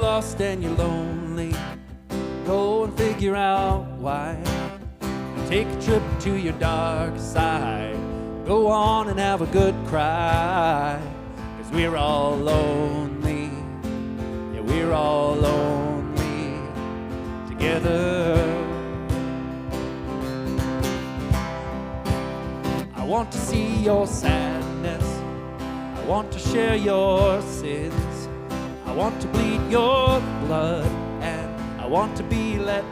lost and you're lonely, go and figure out why. Take a trip to your dark side, go on and have a good cry. 'Cause we're all lonely, yeah, we're all lonely together. I want to see your sadness, I want to share your sins, I want to bleed your blood, and I want to be let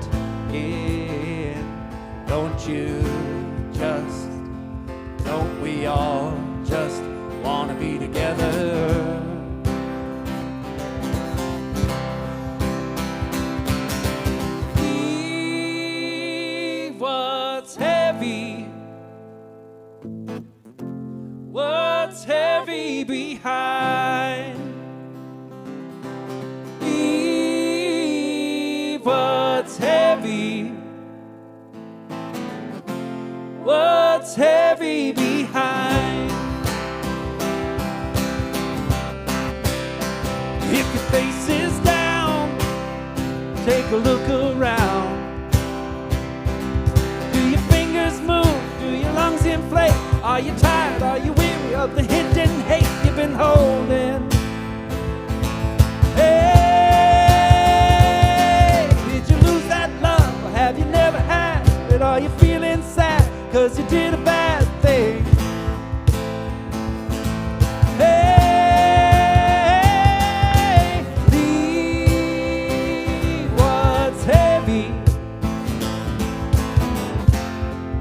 in. Don't we all just want to be together? Leave what's heavy, what's heavy behind. Leave what's heavy, what's heavy behind. If your face is down, take a look around. Do your fingers move? Do your lungs inflate? Are you tired? Are you weary of the hidden hate you've been holding? Hey, did you lose that love, or have you never had it? Are you feeling sad 'cause you did a bad thing? Hey, leave what's heavy,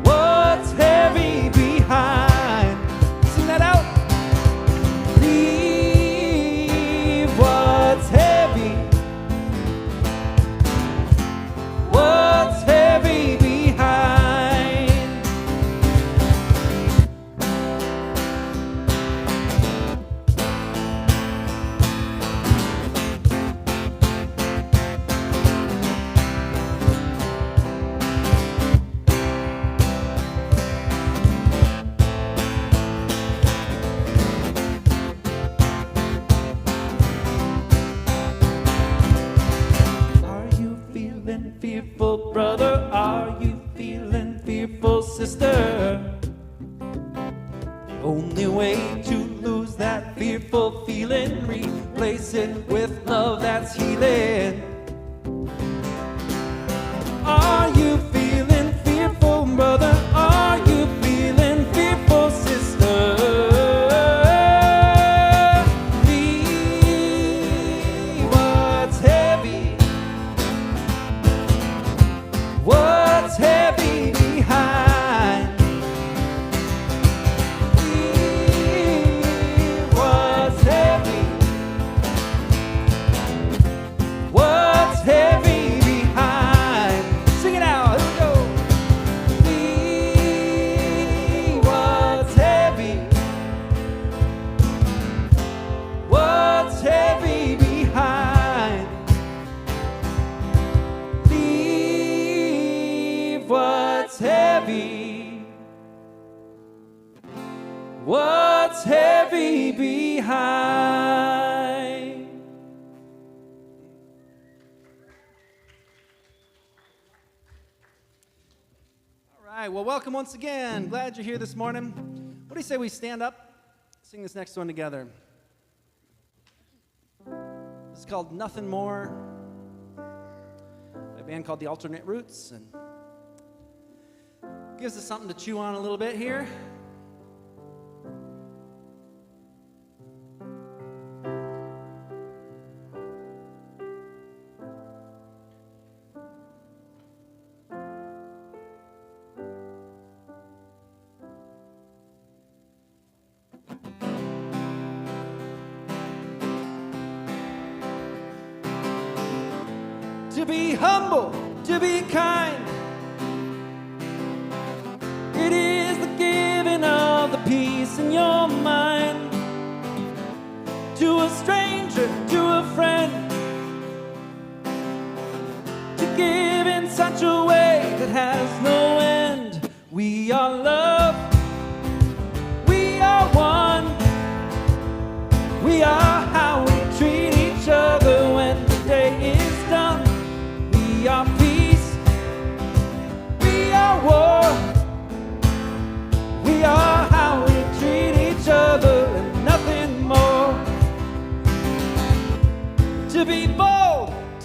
what's heavy behind. Sing that out. Leave what's heavy, what's heavy behind. Are you feeling fearful, brother? Are you feeling fearful, sister? The only way to lose that fearful feeling, replace it with love that's healing. Are you feeling fearful, brother? Are you feeling fearful, sister? Leave what's heavy, what's heavy behind. Leave what's heavy, what's heavy behind. Sing it out, here we go. Leave what's heavy, what's heavy behind. Leave what's heavy, what's heavy behind. All right, well, welcome once again. Glad you're here this morning. What do you say we stand up, sing this next one together? This is called Nothing More, by a band called The Alternate Roots, and gives us something to chew on a little bit here. To be humble, to be kind, it is the giving of the peace in your mind. To a stranger, to a friend, to give in such a way that has no end. We are love, we are one, we are how we treat each other when the day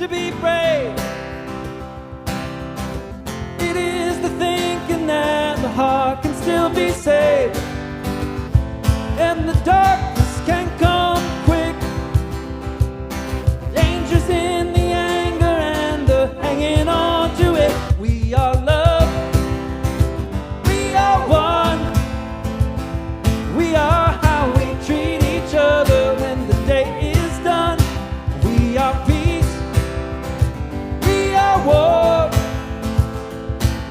to be brave. It is the thinking that the heart can still be saved, and the darkness can come quick. Danger's in the anger and the hanging on to it. We are love, we are one, we are how we treat each other when the day is done. We are peace, we are war,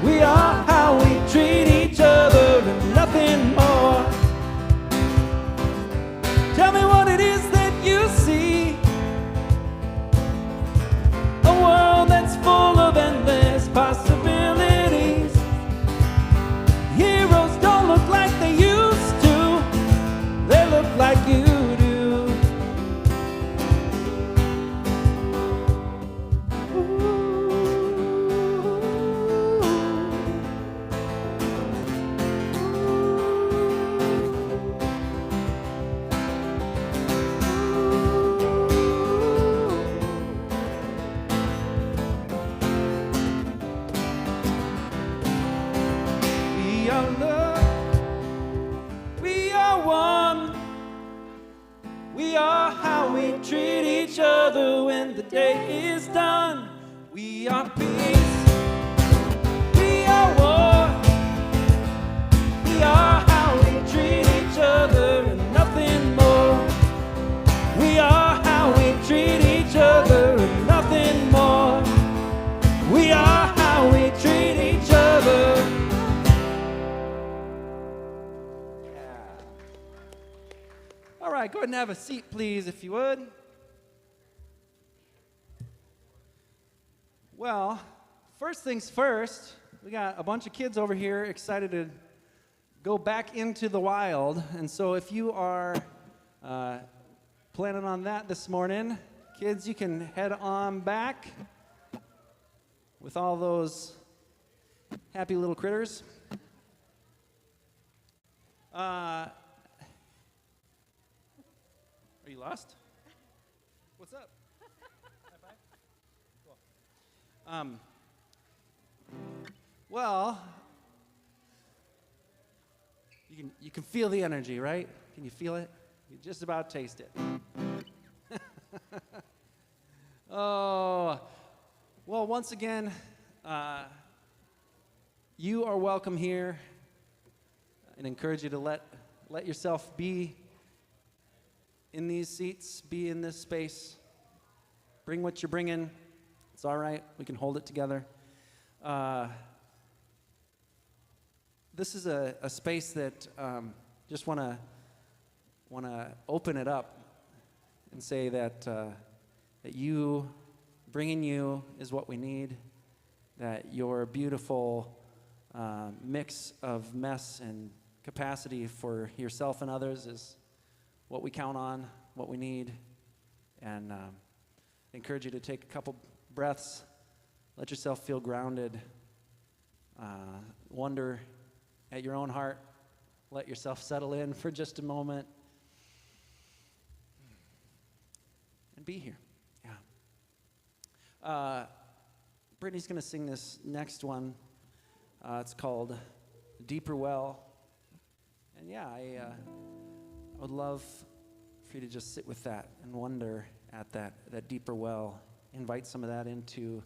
we are how we treat each other and nothing more. Tell me what it is that you see. A world that's full of endless possibilities. Heroes don't look like they used to. They look like you do. We are love, we are one, we are how we treat each other when the day is done. We are peace, we are war, we are how we treat each other and nothing more. We are how we treat each other and nothing more. We are how we treat each other. All right, go ahead and have a seat, please, if you would. Well, first things first, we got a bunch of kids over here excited to go back into the wild. And so if you are planning on that this morning, kids, you can head on back with all those happy little critters. Are you lost? What's up? High five? Cool. Well, you can feel the energy, right? Can you feel it? You just about taste it. Oh, well, once again, you are welcome here, and encourage you to let yourself be in these seats, be in this space. Bring what you're bringing. It's all right. We can hold it together. This is a space that just want to open it up and say that that you, bringing you is what we need. That your beautiful mix of mess and capacity for yourself and others is what we count on, what we need. And I encourage you to take a couple breaths, let yourself feel grounded, wonder at your own heart, let yourself settle in for just a moment, and be here. Yeah. Brittany's going to sing this next one. It's called Deeper Well. And yeah, I would love for you to just sit with that and wonder at that deeper well. Invite some of that into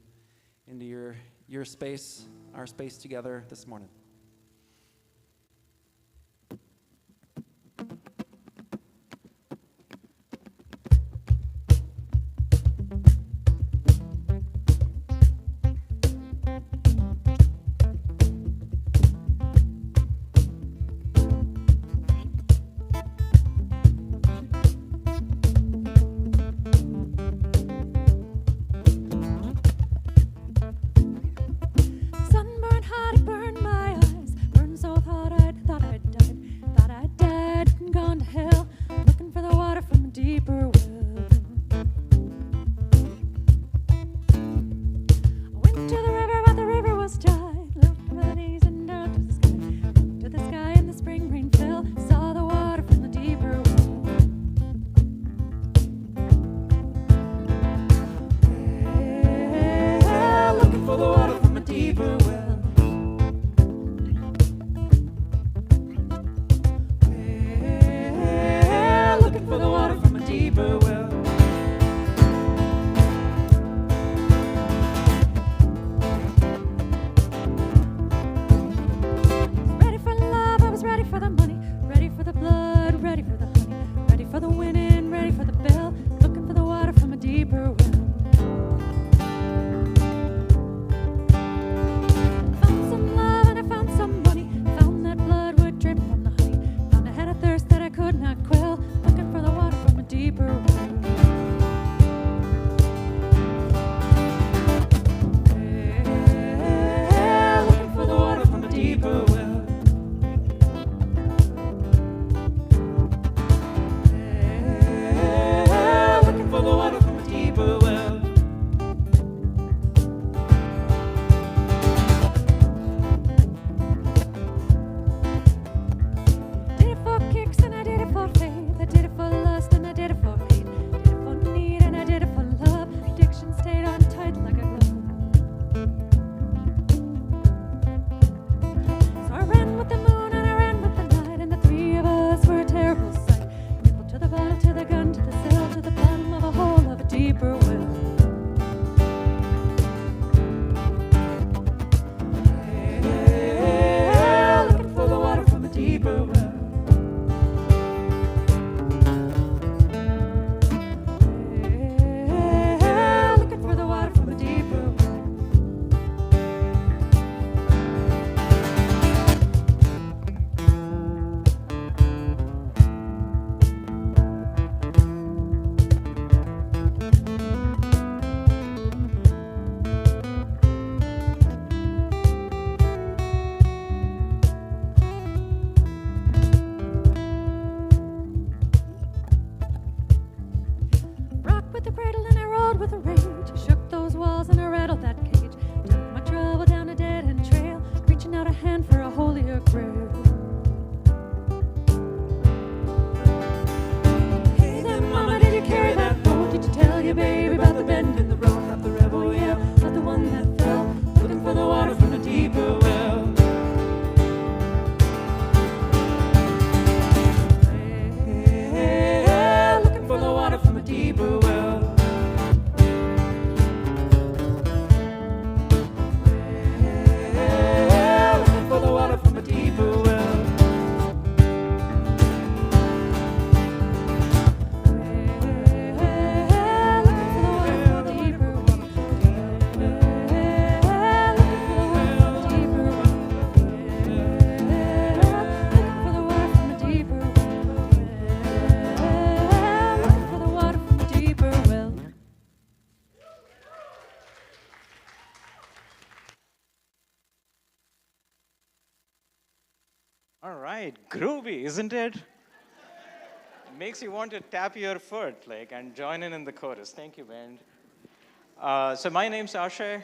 your space, our space together this morning. Sunburned heart, it burned my right, groovy, isn't it? Makes you want to tap your foot and join in the chorus. Thank you, band. So my name's Ashay.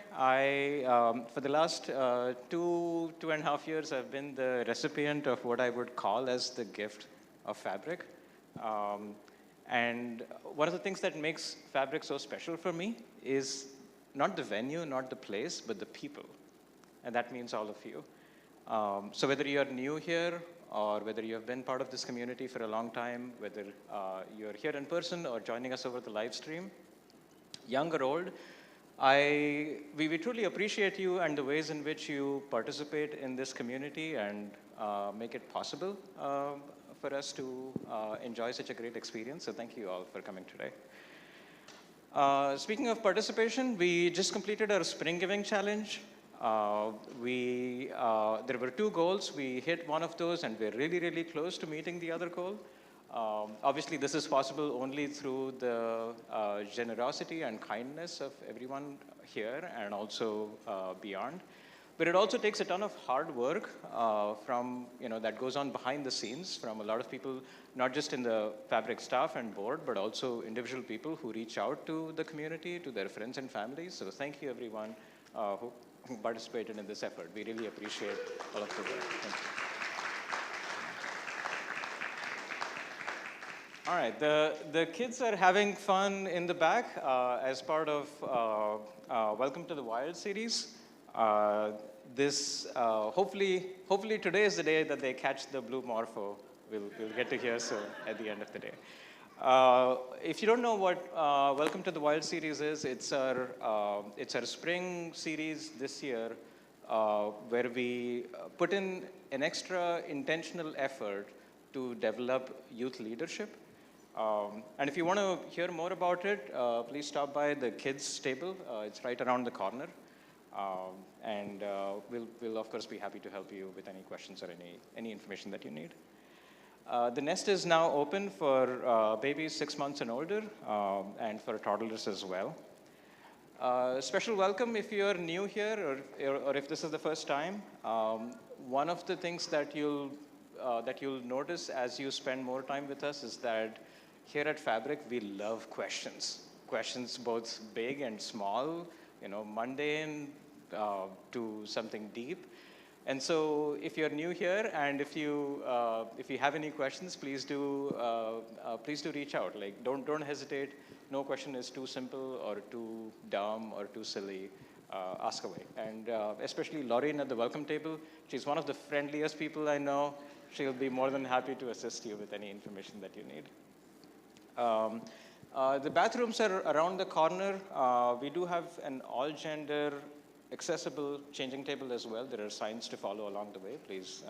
For the last 2.5 years, I've been the recipient of what I would call as the gift of Fabric. Um, and one of the things that makes Fabric so special for me is not the venue, not the place, but the people. And that means all of you. So whether you're new here or whether you have been part of this community for a long time, whether you're here in person or joining us over the live stream, young or old, we truly appreciate you and the ways in which you participate in this community and make it possible for us to enjoy such a great experience. So thank you all for coming today. Speaking of participation, we just completed our Spring Giving Challenge. There were 2 goals. We hit one of those, and we're really, really close to meeting the other goal. Obviously, this is possible only through the generosity and kindness of everyone here and also beyond. But it also takes a ton of hard work that goes on behind the scenes from a lot of people, not just in the Fabric staff and board, but also individual people who reach out to the community, to their friends and families. So thank you, everyone who participated in this effort. We really appreciate all of the work. Thank you. All right, the kids are having fun in the back as part of Welcome to the Wild series. Hopefully today is the day that they catch the blue morpho. We'll get to hear so at the end of the day. If you don't know what Welcome to the Wild series is, it's our spring series this year where we put in an extra intentional effort to develop youth leadership. And if you want to hear more about it, please stop by the kids table. It's right around the corner. We'll of course be happy to help you with any questions or any information that you need. The nest is now open for babies 6 months and older, and for toddlers as well. Special welcome if you're new here or if this is the first time. One of the things that you'll notice as you spend more time with us is that here at Fabric, we love questions. Questions both big and small, mundane to something deep. And so if you're new here and if you have any questions, please do reach out. Don't hesitate. No question is too simple or too dumb or too silly. Ask away. And especially Lauren at the welcome table, she's one of the friendliest people I know. She'll be more than happy to assist you with any information that you need. The bathrooms are around the corner. We do have an all-gender accessible changing table as well. There are signs to follow along the way, please.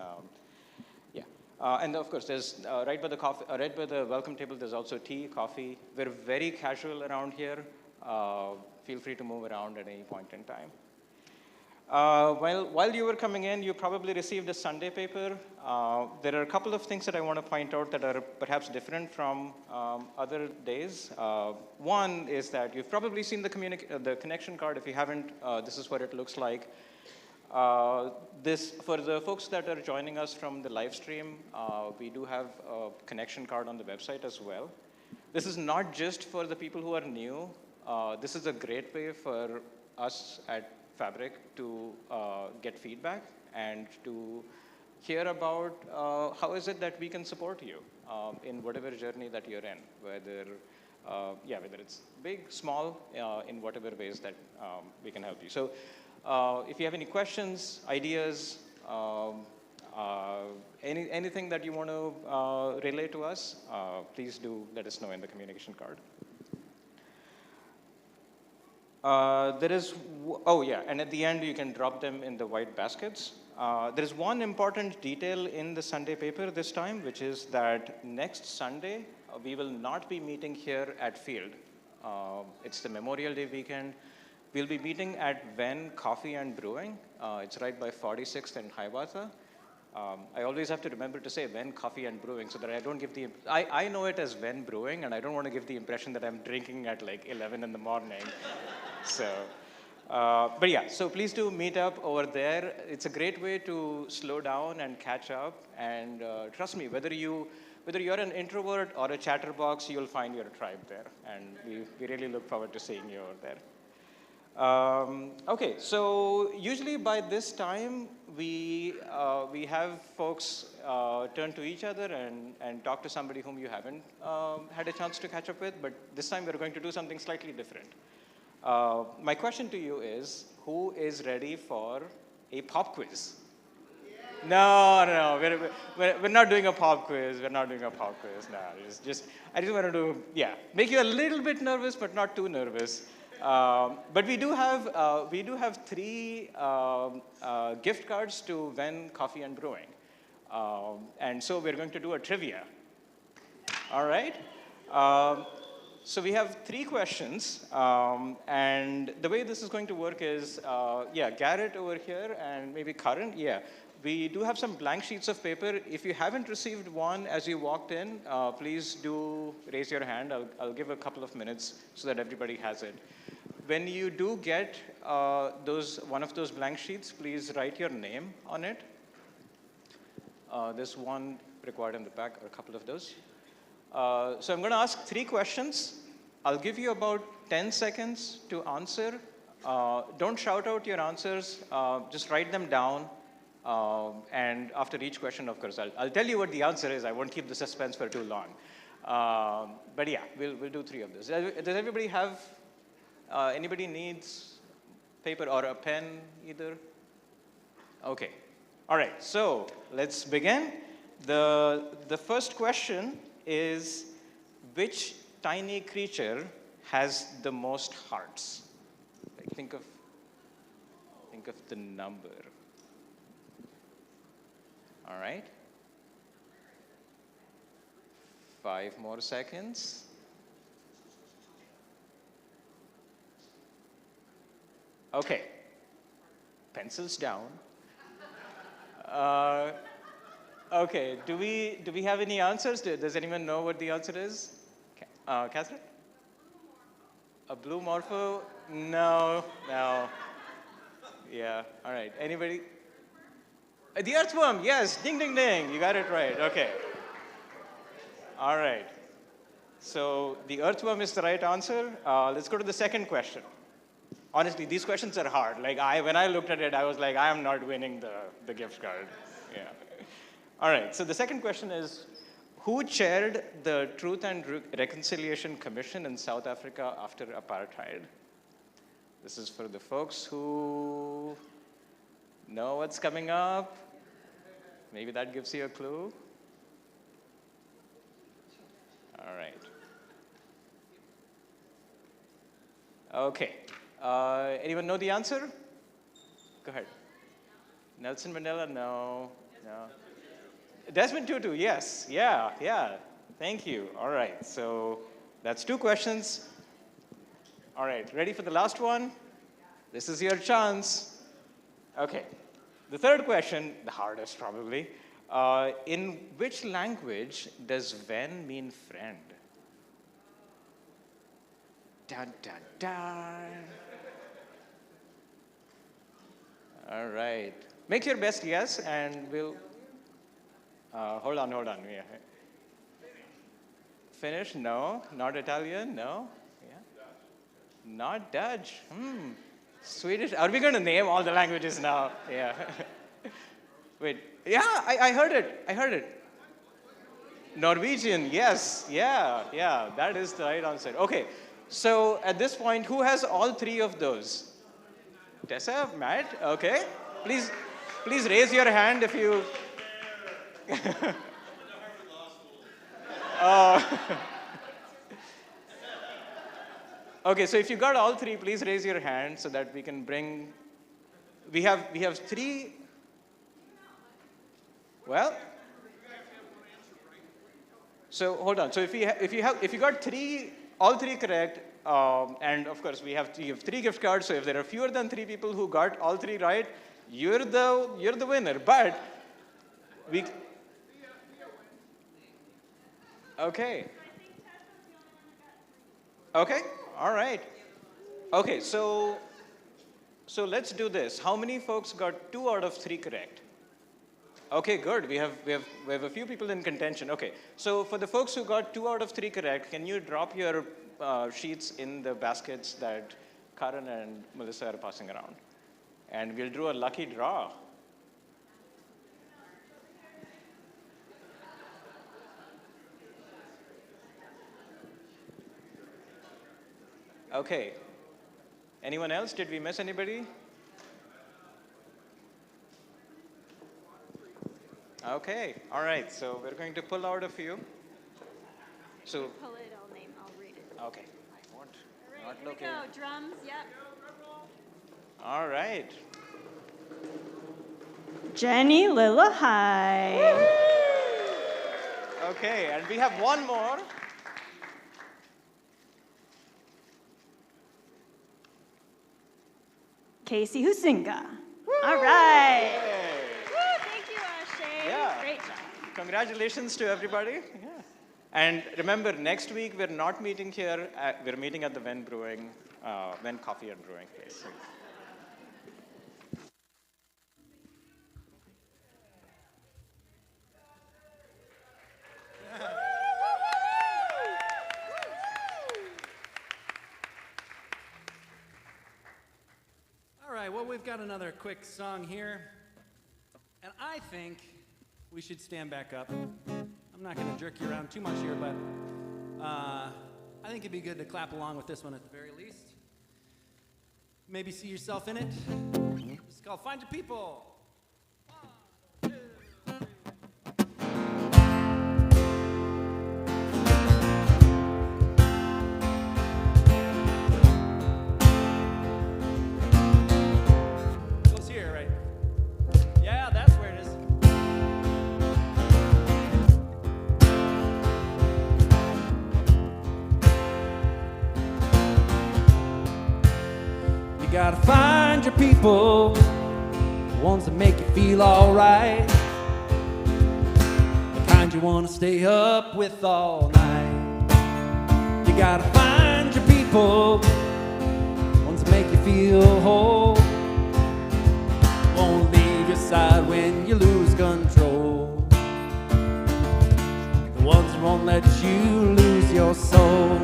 And of course, there's right by the welcome table, there's also tea, coffee. We're very casual around here. Feel free to move around at any point in time. While you were coming in, you probably received a Sunday paper. There are a couple of things that I want to point out that are perhaps different from other days. One is that you've probably seen the connection card. If you haven't, this is what it looks like. For the folks that are joining us from the live stream, we do have a connection card on the website as well. This is not just for the people who are new. This is a great way for us at Fabric to get feedback and to hear about how is it that we can support you in whatever journey that you're in, whether it's big, small, in whatever ways that we can help you. So if you have any questions, ideas, anything that you want to relay to us, please do let us know in the communication card. And at the end, you can drop them in the white baskets. There is one important detail in the Sunday paper this time, which is that next Sunday, we will not be meeting here at Field. It's the Memorial Day weekend. We'll be meeting at Ven Coffee and Brewing. It's right by 46th and Hiawatha. I always have to remember to say Ven Coffee and Brewing so that I don't give I know it as Ven Brewing, and I don't want to give the impression that I'm drinking at 11 in the morning. So But yeah, so please do meet up over there. It's a great way to slow down and catch up. And trust me, whether you're an introvert or a chatterbox, you'll find your tribe there. And we really look forward to seeing you over there. Okay, so usually by this time, we have folks turn to each other and talk to somebody whom you haven't had a chance to catch up with, but this time we're going to do something slightly different. My question to you is, who is ready for a pop quiz? No, no, no. We're not doing a pop quiz. We're not doing a pop quiz. No, I just want to yeah, make you a little bit nervous, but not too nervous. But we do have three gift cards to Venn Coffee and Brewing, and so we're going to do a trivia. All right. So we have three questions, and the way this is going to work is, yeah, Garrett over here and maybe Karan, yeah. We do have some blank sheets of paper. If you haven't received one as you walked in, please do raise your hand. I'll give a couple of minutes so that everybody has it. When you do get one of those blank sheets, please write your name on it. There's one required in the back, or a couple of those. So I'm going to ask three questions. I'll give you about 10 seconds to answer. Don't shout out your answers. Just write them down. And after each question, of course, I'll tell you what the answer is. I won't keep the suspense for too long. But yeah, we'll do three of those. Does everybody have, anybody needs paper or a pen either? Okay. All right, so let's begin. The first question is, which tiny creature has the most hearts? Like, think of the number. All right. 5 more seconds. Okay. Pencils down. Okay. Do we have any answers? Does anyone know what the answer is? Catherine? A blue morpho? No. No. Yeah. All right. Anybody? The earthworm, yes, ding, ding, ding, you got it right, okay. All right, so the earthworm is the right answer. Let's go to the second question. Honestly, these questions are hard. Like, when I looked at it, I was like, I am not winning the gift card, yeah. All right, so the second question is, who chaired the Truth and Reconciliation Commission in South Africa after apartheid? This is for the folks who know what's coming up. Maybe that gives you a clue. All right. Okay. Anyone know the answer? Go ahead. Nelson Mandela? No. No. Desmond Tutu, yes. Yeah, yeah. Thank you. All right. So that's 2 questions. All right. Ready for the last one? This is your chance. Okay. The third question, the hardest probably. In which language does Venn mean friend? Dun, dun, dun. All right. Make your best guess, and we'll... hold on. Yeah. Finnish? No. Not Italian? No. Yeah. Not Dutch. Swedish? Are we going to name all the languages now? Yeah. Wait. Yeah, I heard it. Norwegian, yes. Yeah. That is the right answer. Okay. So at this point, who has all 3 of those? Tessa? Matt? Okay. Please raise your hand if you... Okay, so if you got all 3, please raise your hand so that we can bring. We have 3. Well, so hold on. So if you got all 3 correct, and of course you have 3 gift cards. So if there are fewer than 3 people who got all 3 right, you're the winner. But we. Okay. Okay. All right. Okay, so So let's do this. How many folks got 2 out of 3 correct? Okay, good. We have a few people in contention. Okay, so for the folks who got 2 out of 3 correct, can you drop your sheets in the baskets that Karan and Melissa are passing around? And we'll do a lucky draw. Okay. Anyone else? Did we miss anybody? Okay, all right, so we're going to pull out a few. So, Pull it, I'll read it. okay, I won't. All right, Not here we looking. go. Drums, yep. All right. Jenny Lillahai. Okay, and we have one more. Casey Husinga. All right. Hey. Woo, thank you, Ashay. Yeah. Great job. Congratulations to everybody. Yeah. And remember, next week we're not meeting here. We're meeting at the Ven Brewing, Ven Coffee and Brewing place. All right, well, we've got another quick song here. And I think we should stand back up. I'm not going to jerk you around too much here, but I think it'd be good to clap along with this one at the very least. Maybe see yourself in it. It's called Find Your People. Goes here, right? Yeah, that's where it is. You gotta find your people, the ones that make you feel alright, the kind you wanna stay up with all night. You gotta find your people, the ones that make you feel whole, won't leave your side when you lose control, the ones that won't let you lose your soul.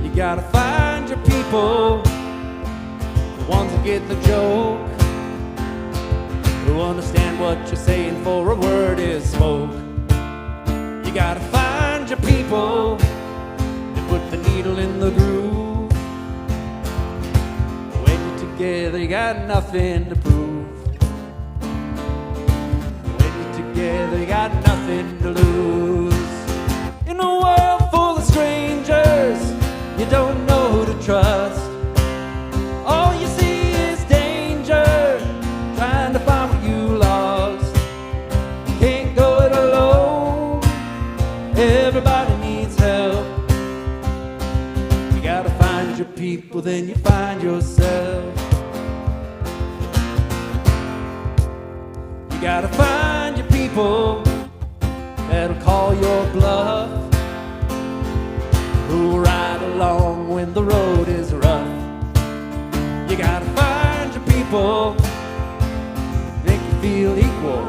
You gotta find your people, the ones that get the joke, who understand what you're saying before a word is spoke. You gotta find your people that put the needle in the groove. When you're together, you got nothing to prove. When you're together, you got nothing to lose. In a world full of strangers, you don't know who to trust. All you see is danger, trying to find what you lost. You can't go it alone, everybody needs help. You gotta find your people, then you find yourself. You gotta find your people that'll call your bluff, who'll ride along when the road is rough. You gotta find your people, make you feel equal.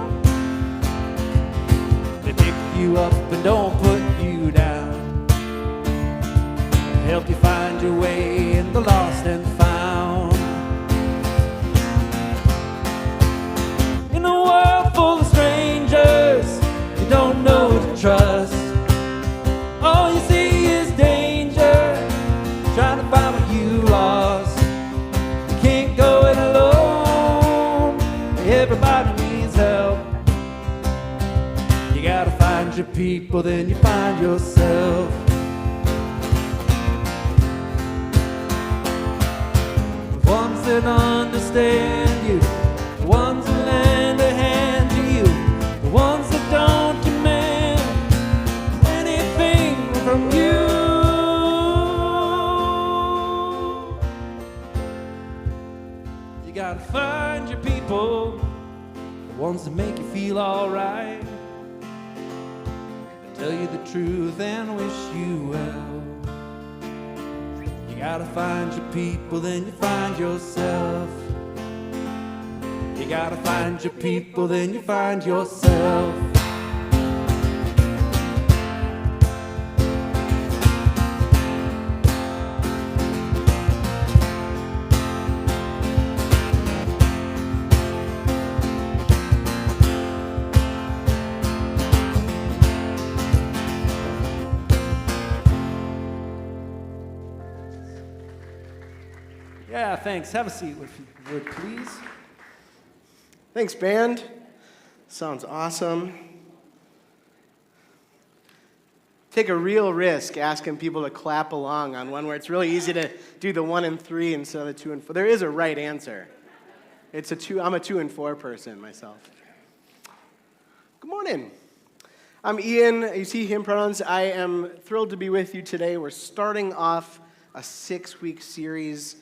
They pick you up and don't put you down, help you find your way in the lost and found. In a world full of strangers, you don't know who to trust. All you see is danger, trying to find what you lost. You can't go it alone, everybody needs help. You gotta find your people, then you find yourself. The ones that understand you, the ones that lend a hand to you, the ones that don't demand anything from you. You gotta find your people, the ones that make you feel alright, tell you the truth and wish you well. You You gotta find your people, then you find yourself. You gotta find your people, then you find yourself. Yeah, thanks. Have a seat, if you would, please. Thanks, band. Sounds awesome. Take a real risk asking people to clap along on one where it's really easy to do the 1 and 3 instead of the 2 and 4. There is a right answer. I'm a 2 and 4 person myself. Good morning. I'm Ian. You see him pronouns. I am thrilled to be with you today. We're starting off a 6-week series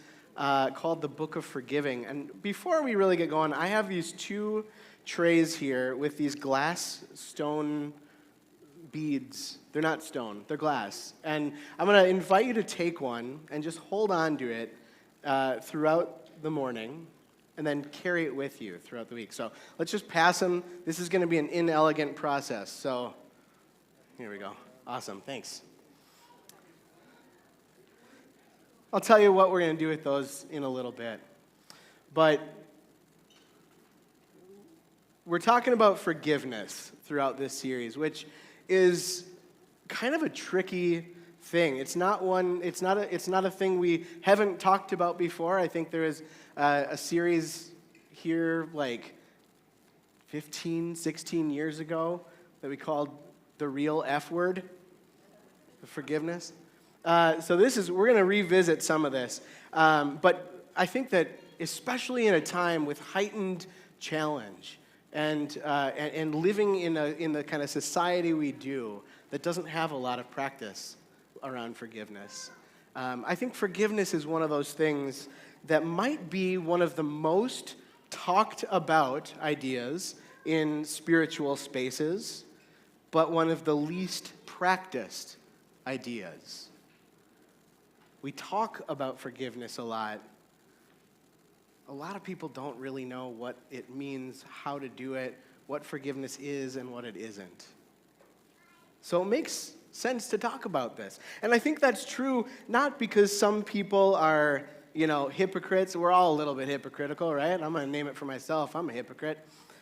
called The Book of Forgiving. And before we really get going, I have these 2 trays here with these glass stone beads. They're not stone, they're glass. And I'm going to invite you to take one and just hold on to it throughout the morning and then carry it with you throughout the week. So let's just pass them. This is going to be an inelegant process. So here we go. Awesome, thanks. I'll tell you what we're going to do with those in a little bit. But we're talking about forgiveness throughout this series, which is kind of a tricky thing. It's not a thing we haven't talked about before. I think there is a series here like 15, 16 years ago that we called The Real F Word, the forgiveness. So we're going to revisit some of this. But I think that especially in a time with heightened challenge and living in the kind of society we do that doesn't have a lot of practice around forgiveness, I think forgiveness is one of those things that might be one of the most talked about ideas in spiritual spaces, but one of the least practiced ideas. We talk about forgiveness a lot. A lot of people don't really know what it means, how to do it, what forgiveness is and what it isn't. So it makes sense to talk about this. And I think that's true not because some people are, hypocrites. We're all a little bit hypocritical, right? I'm going to name it for myself. I'm a hypocrite.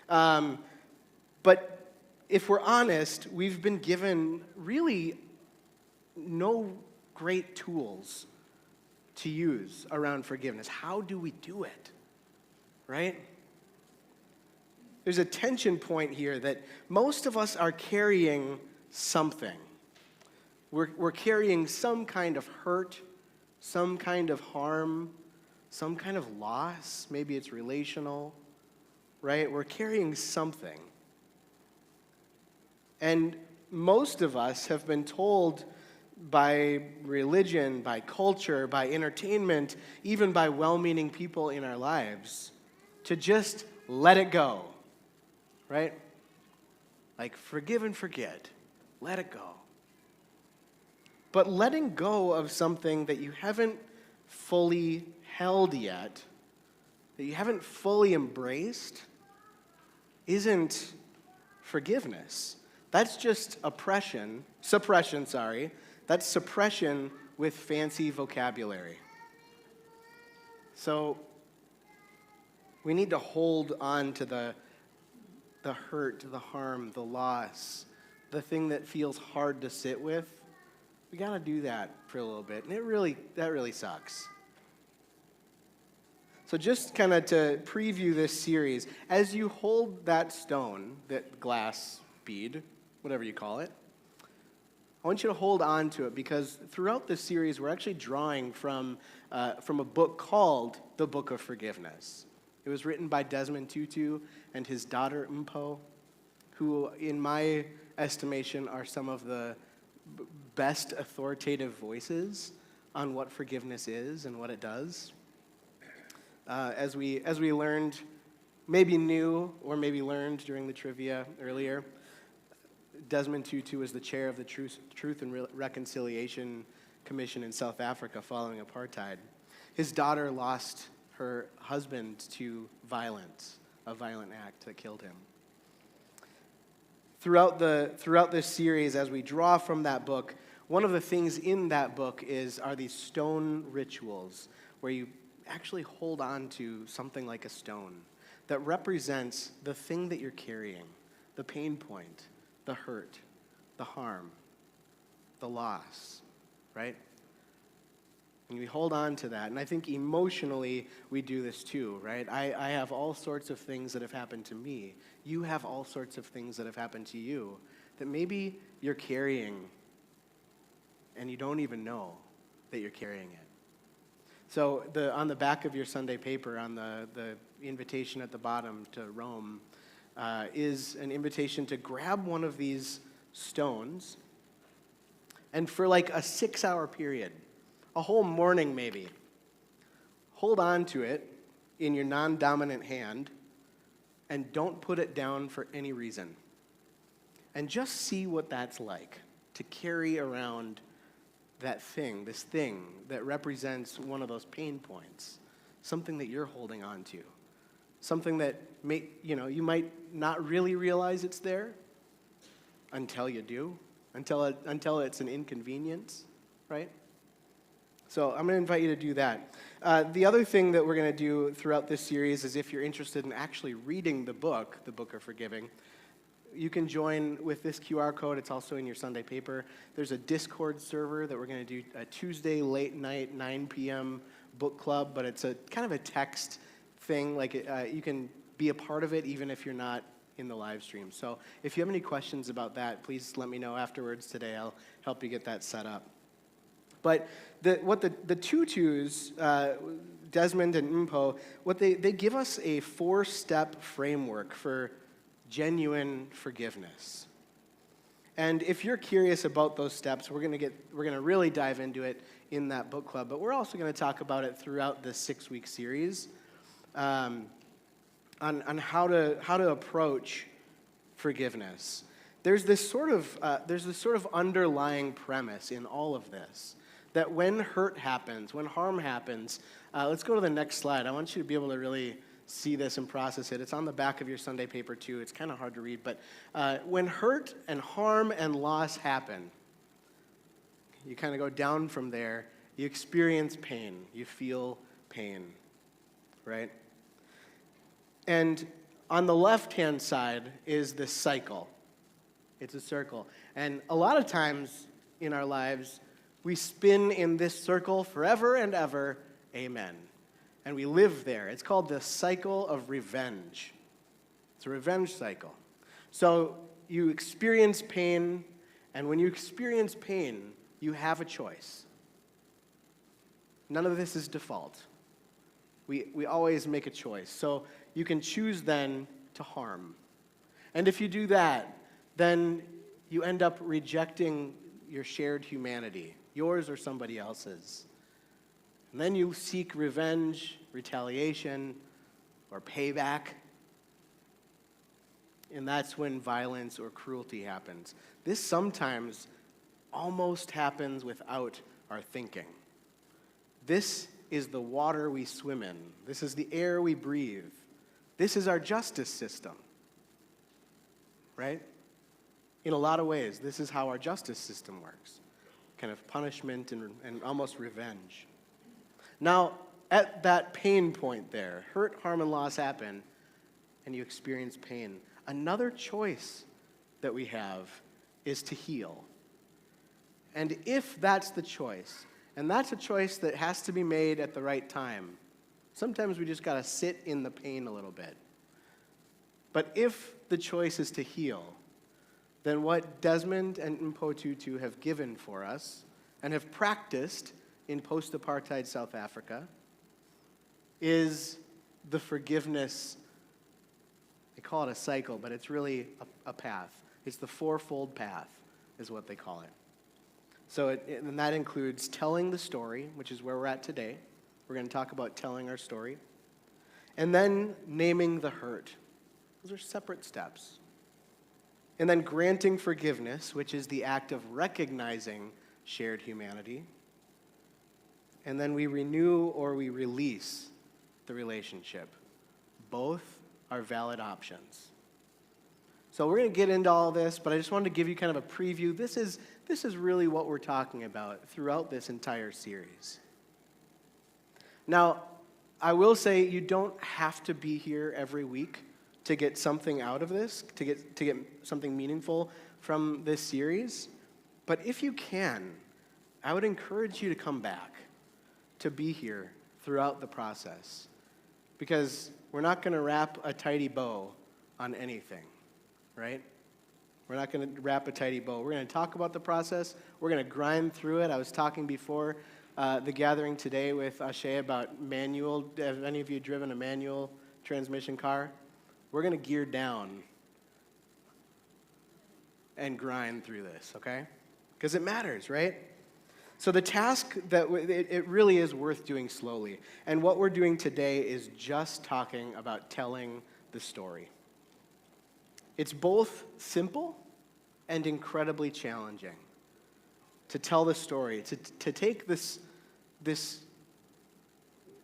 But if we're honest, we've been given really no great tools to use around forgiveness. How do we do it? Right? There's a tension point here that most of us are carrying something. We're carrying some kind of hurt, some kind of harm, some kind of loss. Maybe it's relational, right? We're carrying something. And most of us have been told by religion, by culture, by entertainment, even by well-meaning people in our lives, to just let it go, right? Like, forgive and forget. Let it go. But letting go of something that you haven't fully held yet, that you haven't fully embraced, isn't forgiveness. That's just suppression. That's suppression with fancy vocabulary. So we need to hold on to the hurt, the harm, the loss, the thing that feels hard to sit with. We got to do that for a little bit, and that really sucks. So just kind of to preview this series, as you hold that stone, that glass bead, whatever you call it, I want you to hold on to it, because throughout this series, we're actually drawing from a book called The Book of Forgiveness. It was written by Desmond Tutu and his daughter Mpho, who, in my estimation, are some of the best authoritative voices on what forgiveness is and what it does. As we learned, maybe knew or maybe learned during the trivia earlier, Desmond Tutu is the chair of the Truth and Reconciliation Commission in South Africa following apartheid. His daughter lost her husband to violence, a violent act that killed him. Throughout this series, as we draw from that book, one of the things in that book are these stone rituals where you actually hold on to something like a stone that represents the thing that you're carrying, the pain point, the hurt, the harm, the loss, right? And we hold on to that. And I think emotionally we do this too, right? I have all sorts of things that have happened to me. You have all sorts of things that have happened to you that maybe you're carrying and you don't even know that you're carrying it. So on the back of your Sunday paper, on the invitation at the bottom to Rome, is an invitation to grab one of these stones and for like a 6-hour period, a whole morning maybe, hold on to it in your non-dominant hand and don't put it down for any reason. And just see what that's like to carry around this thing that represents one of those pain points, something that you're holding on to, something that you might not really realize it's there until you do, until it's an inconvenience, right? So I'm going to invite you to do that. The other thing that we're going to do throughout this series is if you're interested in actually reading the book of Forgiving, you can join with this QR code. It's also in your Sunday paper. There's a Discord server that we're going to do a Tuesday late night, 9 p.m. book club, but it's a kind of a text thing. Like you can be a part of it even if you're not in the live stream. So if you have any questions about that, please let me know afterwards today. I'll help you get that set up. But the tutus, Desmond and Mpo, they give us a 4-step framework for genuine forgiveness. And if you're curious about those steps, we're going to really dive into it in that book club. But we're also going to talk about it throughout this 6-week series on how to approach forgiveness. There's this sort of underlying premise in all of this that when hurt happens, when harm happens, let's go to the next slide. I want you to be able to really see this and process it. It's on the back of your Sunday paper too. It's kind of hard to read, but when hurt and harm and loss happen, you kind of go down from there. You experience pain. You feel pain, right? And on the left-hand side is this cycle. It's a circle. And a lot of times in our lives, we spin in this circle forever and ever, amen. And we live there. It's called the cycle of revenge. It's a revenge cycle. So you experience pain, and when you experience pain, you have a choice. None of this is default. We always make a choice. So you can choose then to harm. And if you do that, then you end up rejecting your shared humanity, yours or somebody else's. And then you seek revenge, retaliation, or payback. And that's when violence or cruelty happens. This sometimes almost happens without our thinking. This is the water we swim in. This is the air we breathe. This is our justice system, right? In a lot of ways, this is how our justice system works. Kind of punishment and almost revenge. Now, at that pain point there, hurt, harm, and loss happen, and you experience pain. Another choice that we have is to heal. And if that's the choice, and that's a choice that has to be made at the right time, sometimes we just got to sit in the pain a little bit. But if the choice is to heal, then what Desmond and Mpo Tutu have given for us and have practiced in post-apartheid South Africa is the forgiveness. They call it a cycle, but it's really a path. It's the fourfold path is what they call it. So and that includes telling the story, which is where we're at today. We're going to talk about telling our story. And then naming the hurt. Those are separate steps. And then granting forgiveness, which is the act of recognizing shared humanity. and then we renew or we release the relationship. Both are valid options. So we're going to get into all this, but I just wanted to give you kind of a preview. This is really what we're talking about throughout this entire series. Now, I will say you don't have to be here every week to get something out of this, to get something meaningful from this series. But if you can, I would encourage you to come back, to be here throughout the process. Because we're not going to wrap a tidy bow on anything, right? We're not going to wrap a tidy bow. We're going to talk about the process. We're going to grind through it. I was talking before the gathering today with Ashay about manual. Have any of you driven a manual transmission car? We're going to gear down and grind through this, okay? Because it matters, right? So the task that it really is worth doing slowly. And what we're doing today is just talking about telling the story. It's both simple and incredibly challenging to tell the story, to take this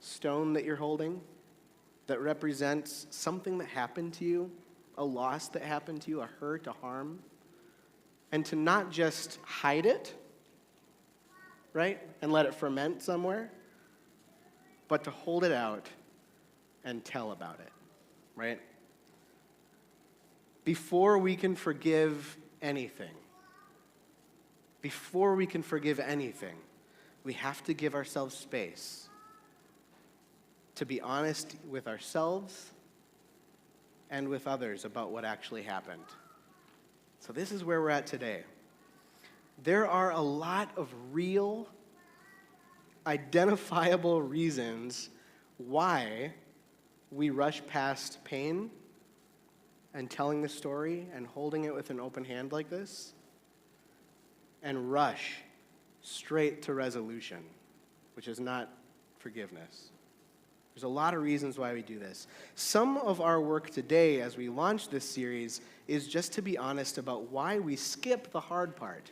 stone that you're holding that represents something that happened to you, a loss that happened to you, a hurt, a harm, and to not just hide it, right, and let it ferment somewhere, but to hold it out and tell about it, right? Before we can forgive anything, we have to give ourselves space to be honest with ourselves and with others about what actually happened. So this is where we're at today. There are a lot of real, identifiable reasons why we rush past pain and telling the story and holding it with an open hand like this and rush straight to resolution, which is not forgiveness. There's a lot of reasons why we do this. Some of our work today as we launch this series is just to be honest about why we skip the hard part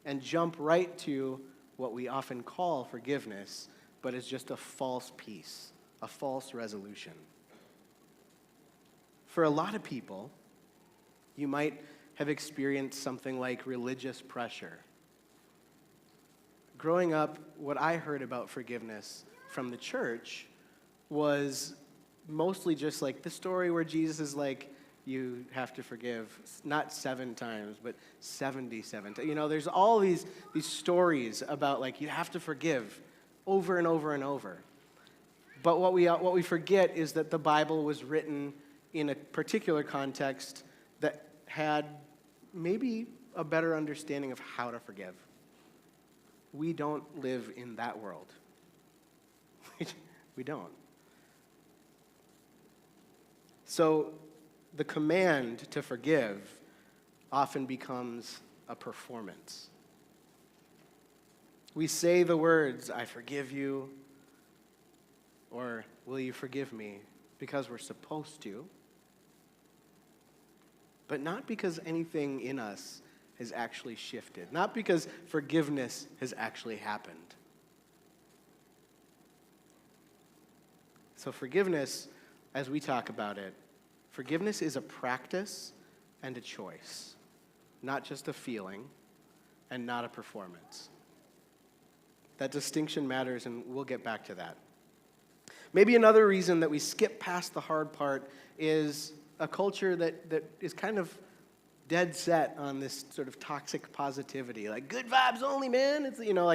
and jump right to what we often call forgiveness, but is just a false peace, a false resolution. For a lot of people, you might have experienced something like religious pressure. Growing up, what I heard about forgiveness from the church was mostly just like the story where Jesus is like, you have to forgive, not 7 times, but 77 times. You know, there's all these stories about like you have to forgive over and over and over. But what we forget is that the Bible was written in a particular context that had maybe a better understanding of how to forgive. We don't live in that world. We don't. So the command to forgive often becomes a performance. We say the words, I forgive you, or will you forgive me, because we're supposed to, but not because anything in us has actually shifted, not because forgiveness has actually happened. So forgiveness, as we talk about it, forgiveness is a practice and a choice, not just a feeling and not a performance. That distinction matters, and we'll get back to that. Maybe another reason that we skip past the hard part is a culture that is kind of dead set on this sort of toxic positivity, like good vibes only, man. It's, you know,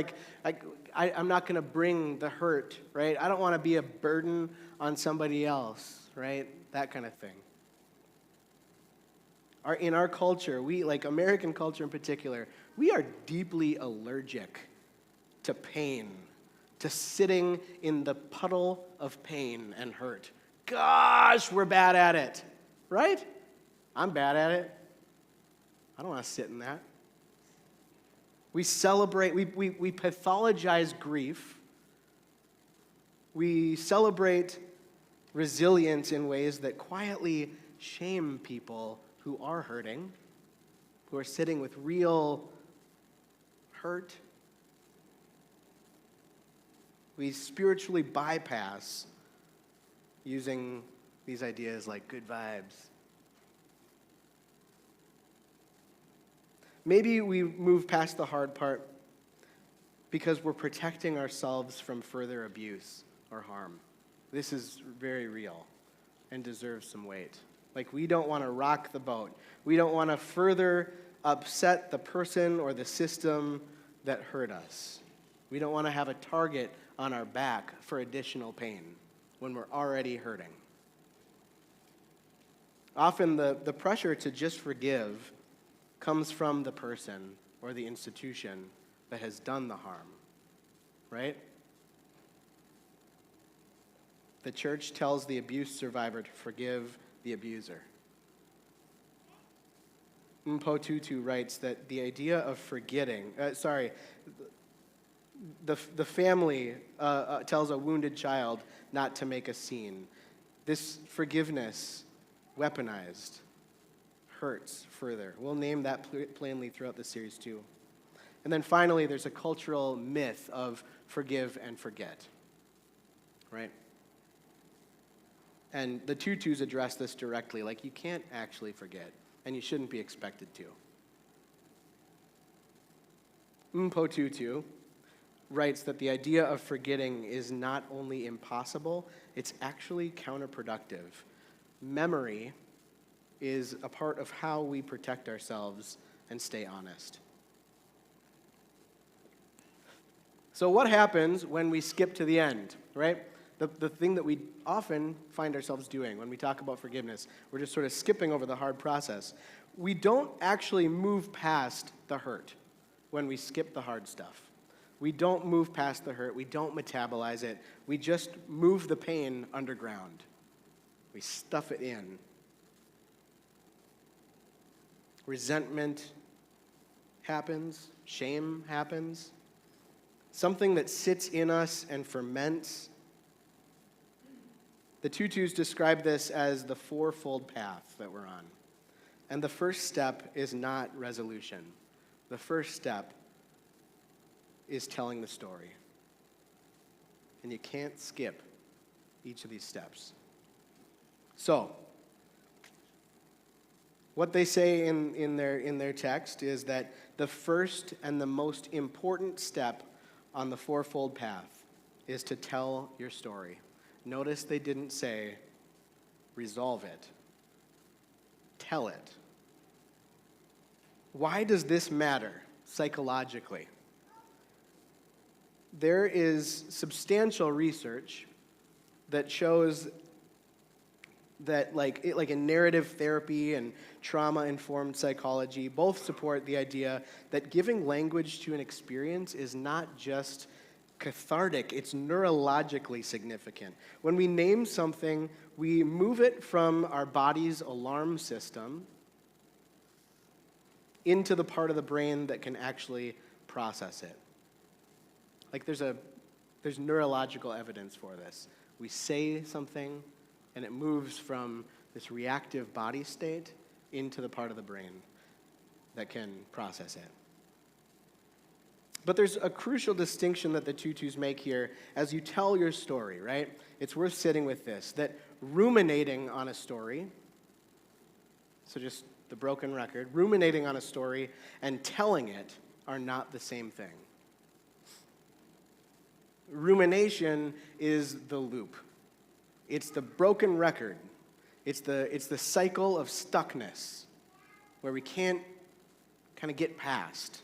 I'm not going to bring the hurt, right? I don't want to be a burden on somebody else, right? That kind of thing. In our culture, we, like American culture in particular, we are deeply allergic to pain, to sitting in the puddle of pain and hurt. Gosh, we're bad at it, right? I'm bad at it. I don't want to sit in that. We celebrate, we pathologize grief. We celebrate resilience in ways that quietly shame people who are hurting, who are sitting with real hurt. We spiritually bypass using these ideas like good vibes. Maybe we move past the hard part because we're protecting ourselves from further abuse or harm. This is very real and deserves some weight. Like, we don't want to rock the boat. We don't want to further upset the person or the system that hurt us. We don't want to have a target on our back for additional pain when we're already hurting. Often the pressure to just forgive comes from the person or the institution that has done the harm, right? The church tells the abuse survivor to forgive the abuser. Mpo Tutu writes that the idea of forgetting, the family tells a wounded child not to make a scene. This forgiveness, weaponized, hurts further. We'll name that plainly throughout the series too. And then finally, there's a cultural myth of forgive and forget, right? And the Tutus address this directly, like, you can't actually forget, and you shouldn't be expected to. Mpo Tutu writes that the idea of forgetting is not only impossible, it's actually counterproductive. Memory is a part of how we protect ourselves and stay honest. So what happens when we skip to the end, right? The thing that we often find ourselves doing when we talk about forgiveness, we're just sort of skipping over the hard process. We don't actually move past the hurt when we skip the hard stuff. We don't move past the hurt. We don't metabolize it. We just move the pain underground. We stuff it in. Resentment happens. Shame happens. Something that sits in us and ferments. The Tutus describe this as the fourfold path that we're on. And the first step is not resolution. The first step is telling the story. And you can't skip each of these steps. So, what they say in their text is that the first and the most important step on the fourfold path is to tell your story. Notice they didn't say, resolve it. Tell it. Why does this matter psychologically? There is substantial research that shows that like in narrative therapy and trauma-informed psychology both support the idea that giving language to an experience is not just cathartic, it's neurologically significant. When we name something, we move it from our body's alarm system into the part of the brain that can actually process it. Like there's neurological evidence for this. We say something, and it moves from this reactive body state into the part of the brain that can process it. But there's a crucial distinction that the Tutus make here as you tell your story, right? It's worth sitting with this, that ruminating on a story, so just the broken record, ruminating on a story and telling it are not the same thing. Rumination is the loop. It's the broken record. It's the cycle of stuckness where we can't kind of get past.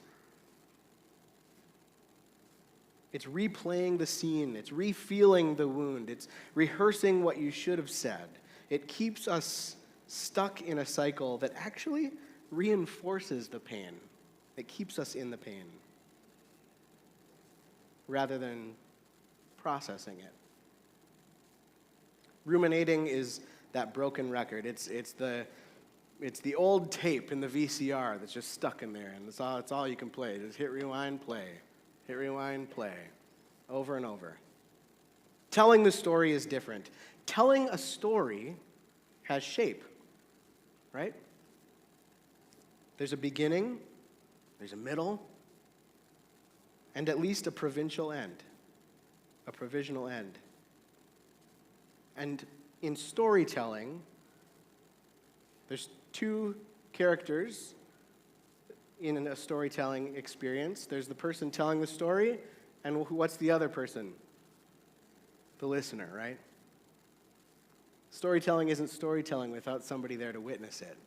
It's replaying the scene. It's re-feeling the wound. It's rehearsing what you should have said. It keeps us stuck in a cycle that actually reinforces the pain. It keeps us in the pain rather than processing it. Ruminating is that broken record. It's the old tape in the VCR that's just stuck in there, and it's all you can play. Just hit rewind, play. Hit rewind, play. Over and over. Telling the story is different. Telling a story has shape, right? There's a beginning, there's a middle, and at least a provincial end. a provisional end. And in storytelling, there's two characters in a storytelling experience. There's the person telling the story, and what's the other person? The listener, right? Storytelling isn't storytelling without somebody there to witness it.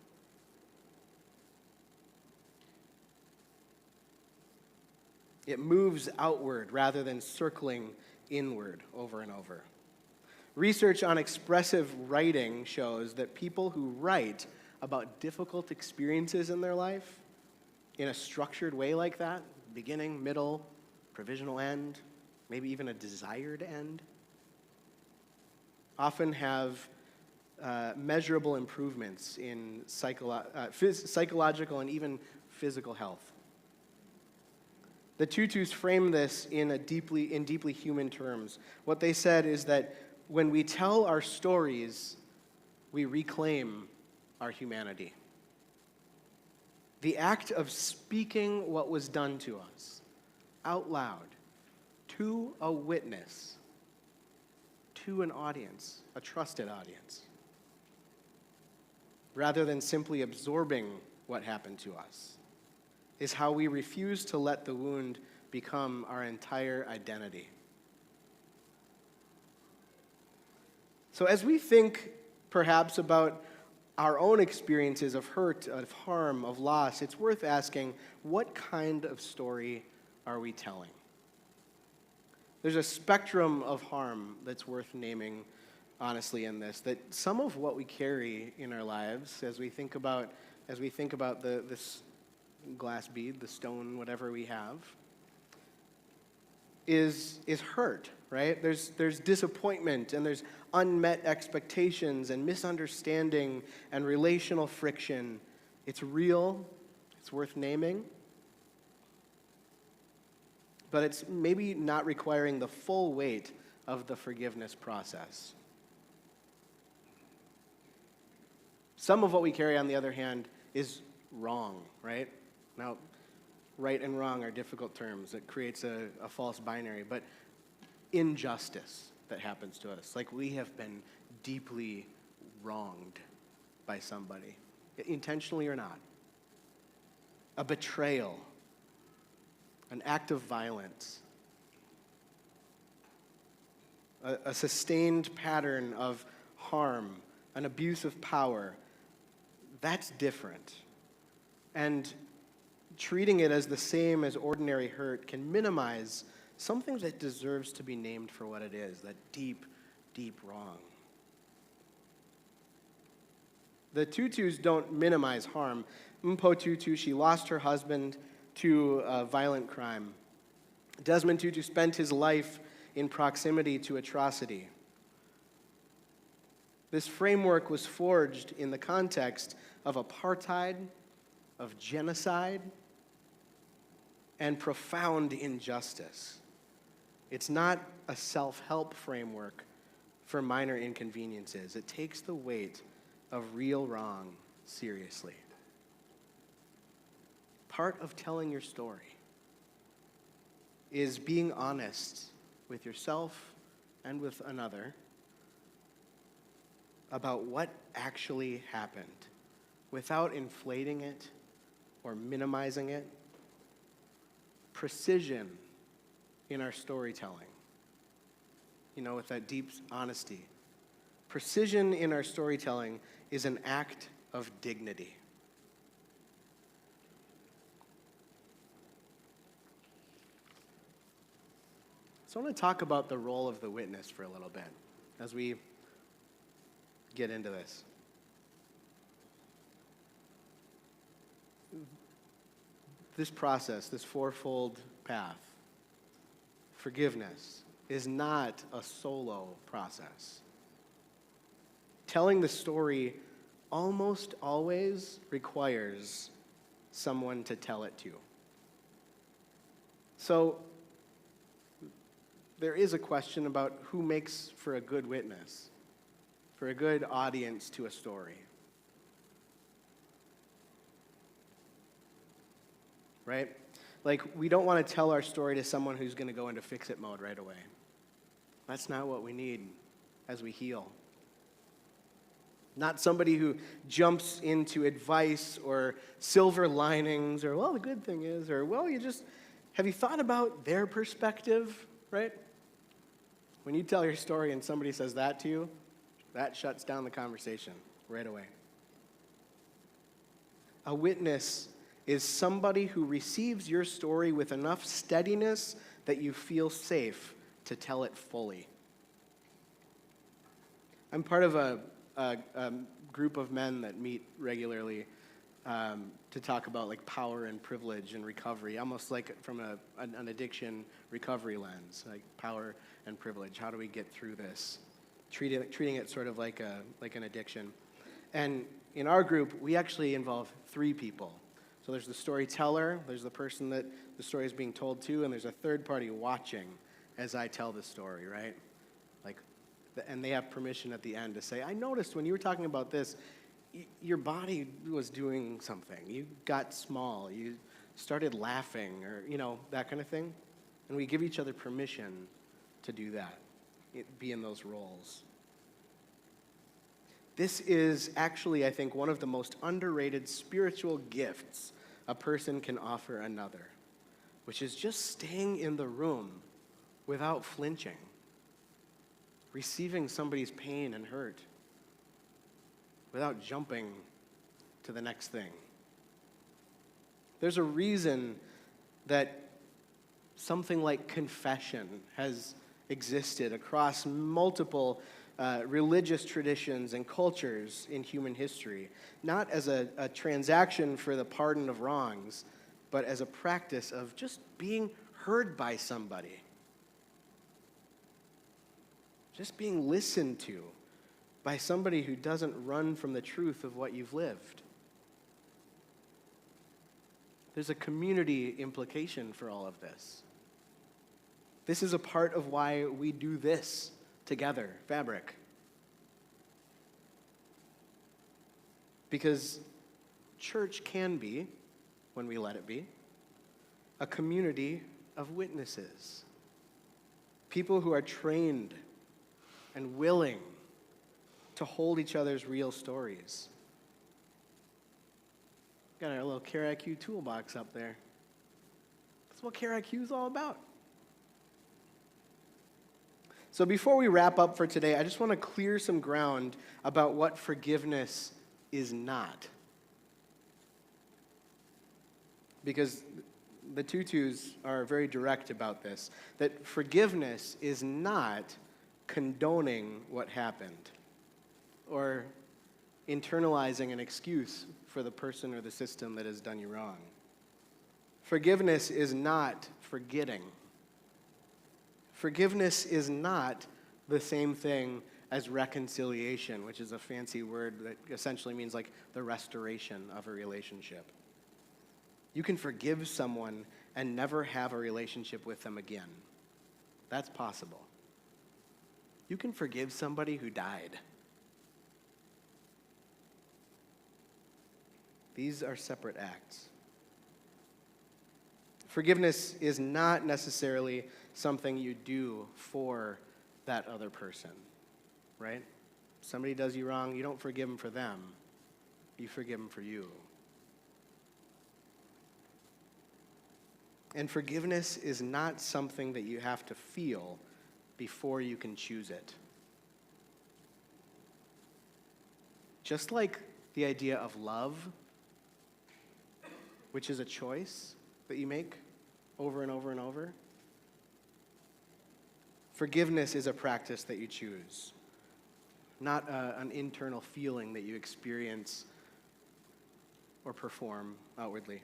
It moves outward rather than circling inward over and over. Research on expressive writing shows that people who write about difficult experiences in their life in a structured way like that, beginning, middle, provisional end, maybe even a desired end, often have measurable improvements in psychological and even physical health. The Tutus frame this in deeply human terms. What they said is that when we tell our stories, we reclaim our humanity. The act of speaking what was done to us out loud to a witness, to an audience, a trusted audience, rather than simply absorbing what happened to us, is how we refuse to let the wound become our entire identity. So as we think perhaps about our own experiences of hurt, of harm, of loss, it's worth asking, what kind of story are we telling? There's a spectrum of harm that's worth naming, honestly, in this, that some of what we carry in our lives as we think about this glass bead, the stone, whatever we have, is hurt, right? There's disappointment, and there's unmet expectations and misunderstanding and relational friction. It's real, it's worth naming, but it's maybe not requiring the full weight of the forgiveness process. Some of what we carry, on the other hand, is wrong, right? Now, right and wrong are difficult terms. It creates a false binary, but injustice that happens to us, like we have been deeply wronged by somebody, intentionally or not. A betrayal, an act of violence, a sustained pattern of harm, an abuse of power, that's different. And treating it as the same as ordinary hurt can minimize something that deserves to be named for what it is, that deep, deep wrong. The Tutus don't minimize harm. Mpho Tutu, she lost her husband to a violent crime. Desmond Tutu spent his life in proximity to atrocity. This framework was forged in the context of apartheid, of genocide, and profound injustice. It's not a self-help framework for minor inconveniences. It takes the weight of real wrong seriously. Part of telling your story is being honest with yourself and with another about what actually happened without inflating it or minimizing it. Precision in our storytelling, with that deep honesty. Precision in our storytelling is an act of dignity. So I want to talk about the role of the witness for a little bit as we get into this. This process, this fourfold path, forgiveness, is not a solo process. Telling the story almost always requires someone to tell it to. So there is a question about who makes for a good witness, for a good audience to a story. Right? Like, we don't want to tell our story to someone who's going to go into fix-it mode right away. That's not what we need as we heal. Not somebody who jumps into advice or silver linings or, well, the good thing is, or, well, have you thought about their perspective, right? When you tell your story and somebody says that to you, that shuts down the conversation right away. A witness is somebody who receives your story with enough steadiness that you feel safe to tell it fully. I'm part of a group of men that meet regularly to talk about like power and privilege and recovery, almost like from an addiction recovery lens, like power and privilege. How do we get through this? Treating it sort of like an addiction. And in our group, we actually involve 3 people. So there's the storyteller, there's the person that the story is being told to, and there's a third party watching as I tell the story, right? And they have permission at the end to say, I noticed when you were talking about this, your body was doing something. You got small. You started laughing or, that kind of thing. And we give each other permission to do that, be in those roles. This is actually, I think, one of the most underrated spiritual gifts a person can offer another, which is just staying in the room without flinching. Receiving somebody's pain and hurt without jumping to the next thing. There's a reason that something like confession has existed across multiple religious traditions and cultures in human history, not as a transaction for the pardon of wrongs, but as a practice of just being heard by somebody. Just being listened to by somebody who doesn't run from the truth of what you've lived. There's a community implication for all of this. This is a part of why we do this together, Fabric. Because church can be, when we let it be, a community of witnesses. People who are trained and willing to hold each other's real stories. Got our little CareIQ toolbox up there. That's what CareIQ is all about. So before we wrap up for today, I just want to clear some ground about what forgiveness is not. Because the tutus are very direct about this, that forgiveness is not condoning what happened or internalizing an excuse for the person or the system that has done you wrong. Forgiveness is not forgetting. Forgiveness is not the same thing as reconciliation, which is a fancy word that essentially means like the restoration of a relationship. You can forgive someone and never have a relationship with them again. That's possible. You can forgive somebody who died. These are separate acts. Forgiveness is not necessarily something you do for that other person, right? Somebody does you wrong, you don't forgive them for them. You forgive them for you. And forgiveness is not something that you have to feel before you can choose it. Just like the idea of love, which is a choice that you make over and over and over, forgiveness is a practice that you choose, not an internal feeling that you experience or perform outwardly.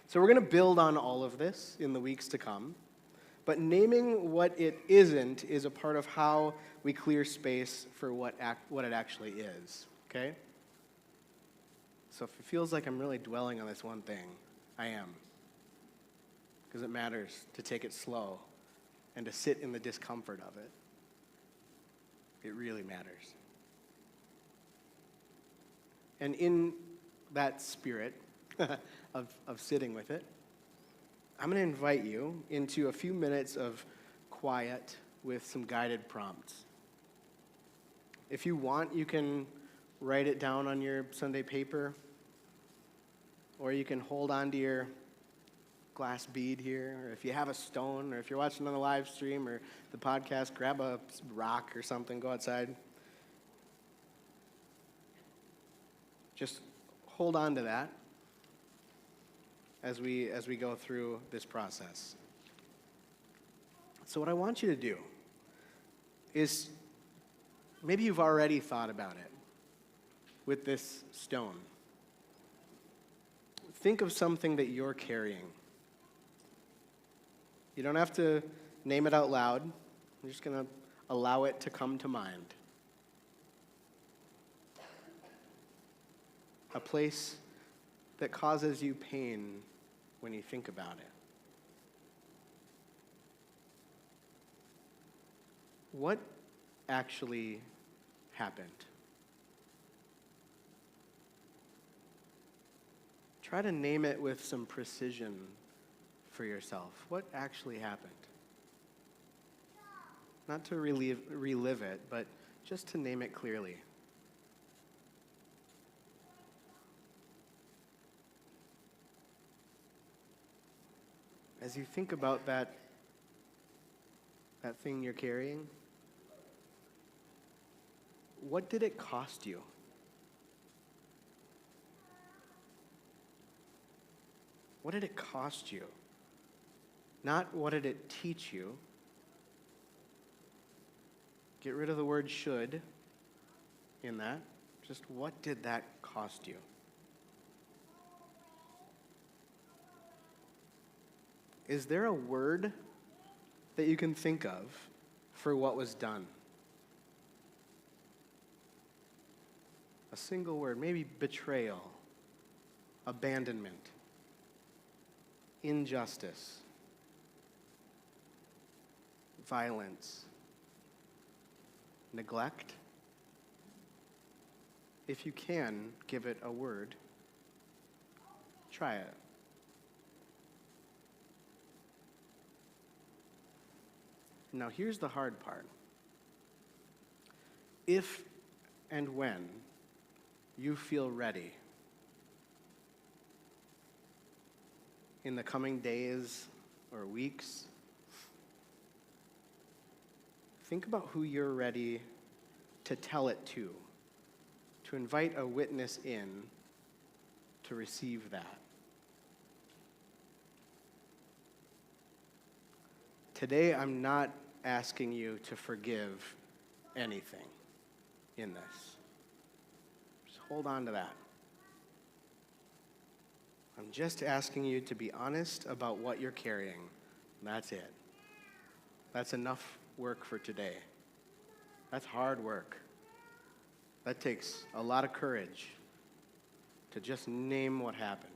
So we're going to build on all of this in the weeks to come. But naming what it isn't is a part of how we clear space for what it actually is, okay? So if it feels like I'm really dwelling on this one thing, I am. Because it matters to take it slow and to sit in the discomfort of it. It really matters. And in that spirit of sitting with it, I'm going to invite you into a few minutes of quiet with some guided prompts. If you want, you can write it down on your Sunday paper, or you can hold on to your glass bead here, or if you have a stone, or if you're watching on the live stream or the podcast, grab a rock or something, go outside. Just hold on to that as we go through this process. So what I want you to do is, maybe you've already thought about it with this stone. Think of something that you're carrying. You don't have to name it out loud. I'm just going to allow it to come to mind. A place that causes you pain when you think about it. What actually happened? Try to name it with some precision for yourself. What actually happened? Not to relive it, but just to name it clearly. As you think about that thing you're carrying, what did it cost you? What did it cost you? Not what did it teach you. Get rid of the word should in that. Just what did that cost you? Is there a word that you can think of for what was done? A single word, maybe betrayal, abandonment, injustice, violence, neglect. If you can give it a word, try it. Now here's the hard part. If and when you feel ready in the coming days or weeks, think about who you're ready to tell it to invite a witness in to receive that. Today, I'm not asking you to forgive anything in this. Just hold on to that. I'm just asking you to be honest about what you're carrying. That's it. That's enough work for today. That's hard work. That takes a lot of courage to just name what happened.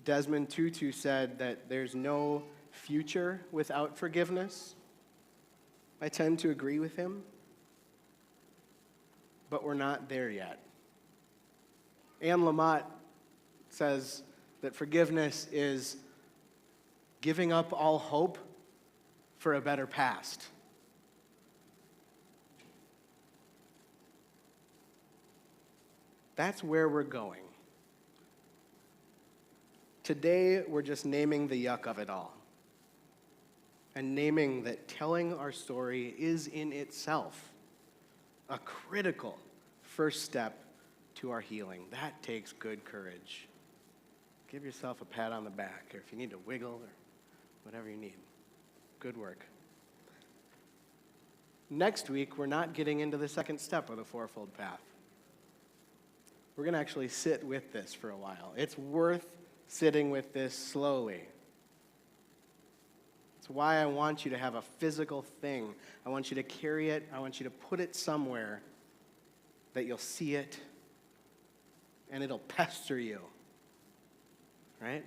Desmond Tutu said that there's no future without forgiveness. I tend to agree with him, but we're not there yet. Anne Lamott says that forgiveness is giving up all hope for a better past. That's where we're going. Today, we're just naming the yuck of it all. And naming that telling our story is in itself a critical first step to our healing. That takes good courage. Give yourself a pat on the back, or if you need to wiggle, or whatever you need. Good work. Next week, we're not getting into the second step of the fourfold path. We're going to actually sit with this for a while. It's worth sitting with this slowly. It's why I want you to have a physical thing. I want you to carry it. I want you to put it somewhere that you'll see it and it'll pester you. Right?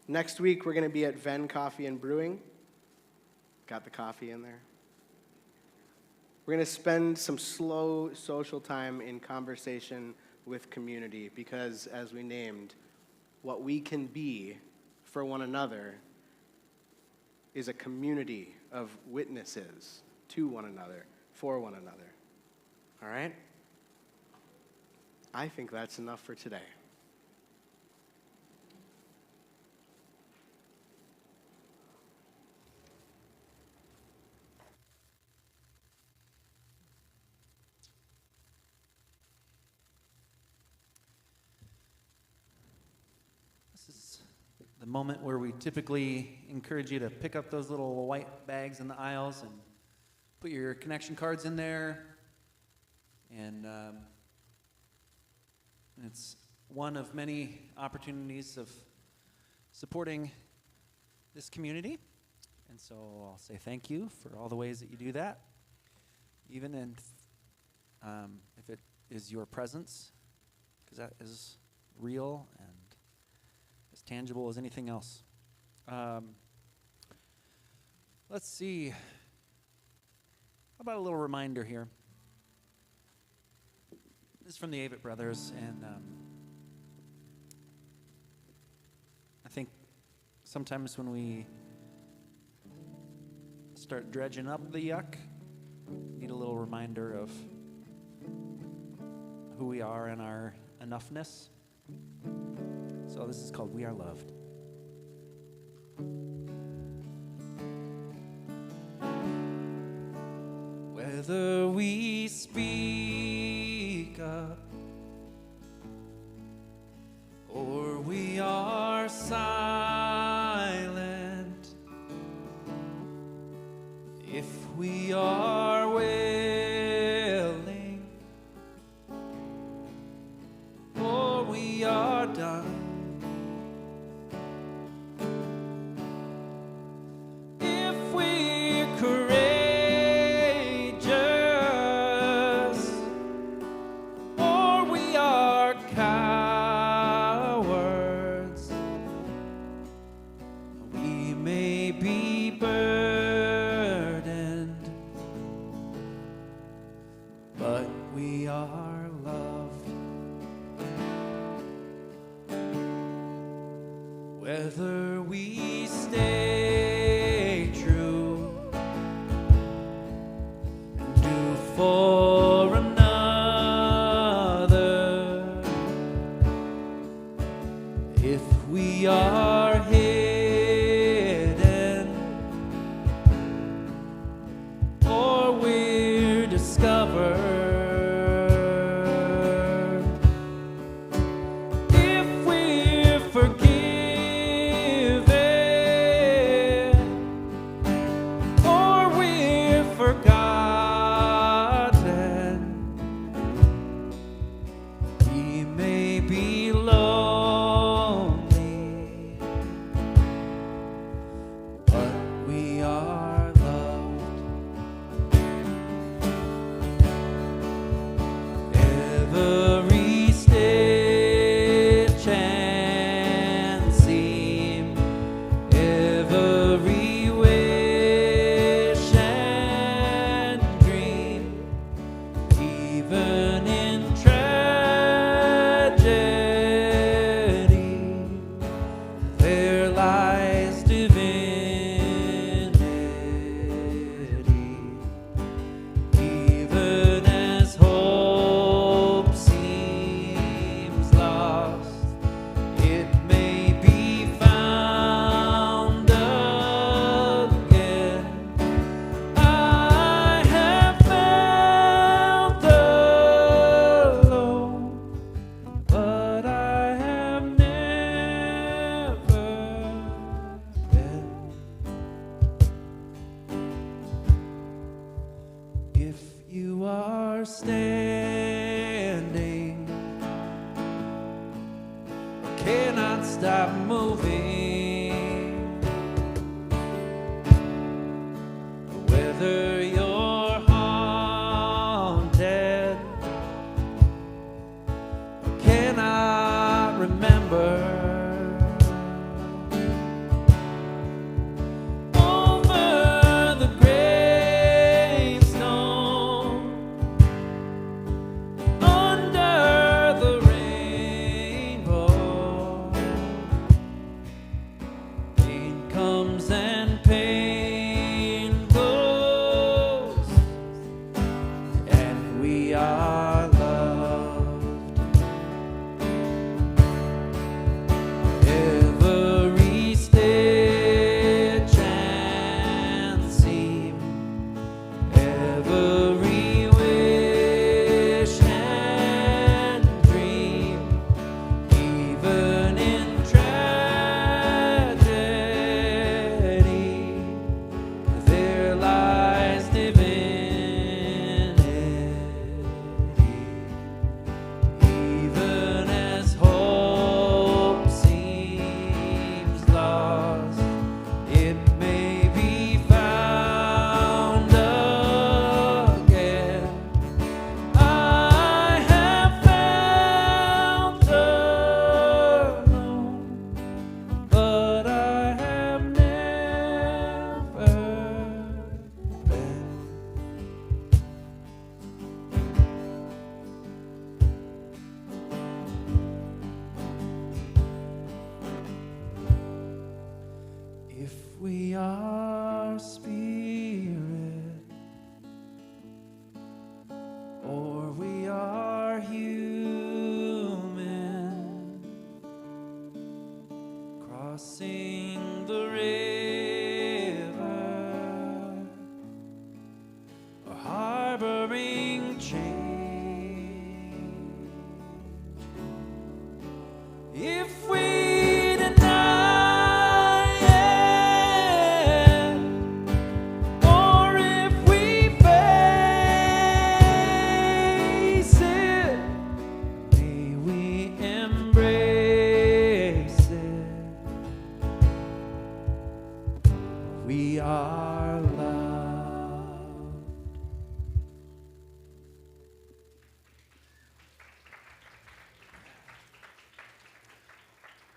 Next week, we're going to be at Venn Coffee and Brewing. Got the coffee in there? We're going to spend some slow social time in conversation with community because, as we named, what we can be for one another is a community of witnesses to one another, for one another. All right? I think that's enough for today. This is the moment where we typically encourage you to pick up those little white bags in the aisles and put your connection cards in there. And it's one of many opportunities of supporting this community. And so I'll say thank you for all the ways that you do that, even if it is your presence, because that is real and as tangible as anything else. Let's see. How about a little reminder here? This is from the Avett Brothers, and I think sometimes when we start dredging up the yuck, we need a little reminder of who we are and our enoughness. So this is called We Are Loved. Whether we speak up or we are silent, if we are willing or we are done, if we're courageous or we are cowards, we may be burdened, but we are loved. Whether we stay true and do for another, if we are hidden or we're discovered, if we're forgiven or we're forgotten, we may be lonely, but we are loved. Every stitch and seam, every wish and dream, even in tragedy, there lies divinity. Even as hope seems lost, it may be found again. I have found the Lord, but I have never been. If you are standing, cannot stop moving, whether you're haunted or cannot remember, over the gravestone we are spirit, or we are human, crossing the river, or harboring change. If we deny it, or if we face it, may we embrace it. We are loved.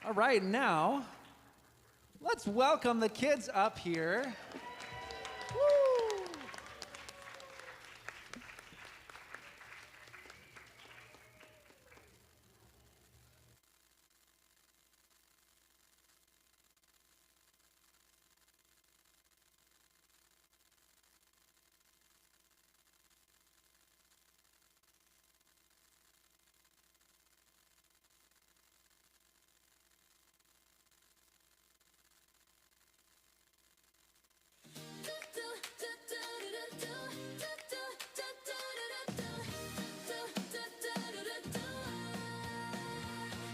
All right, now let's welcome the kids up here. Woo!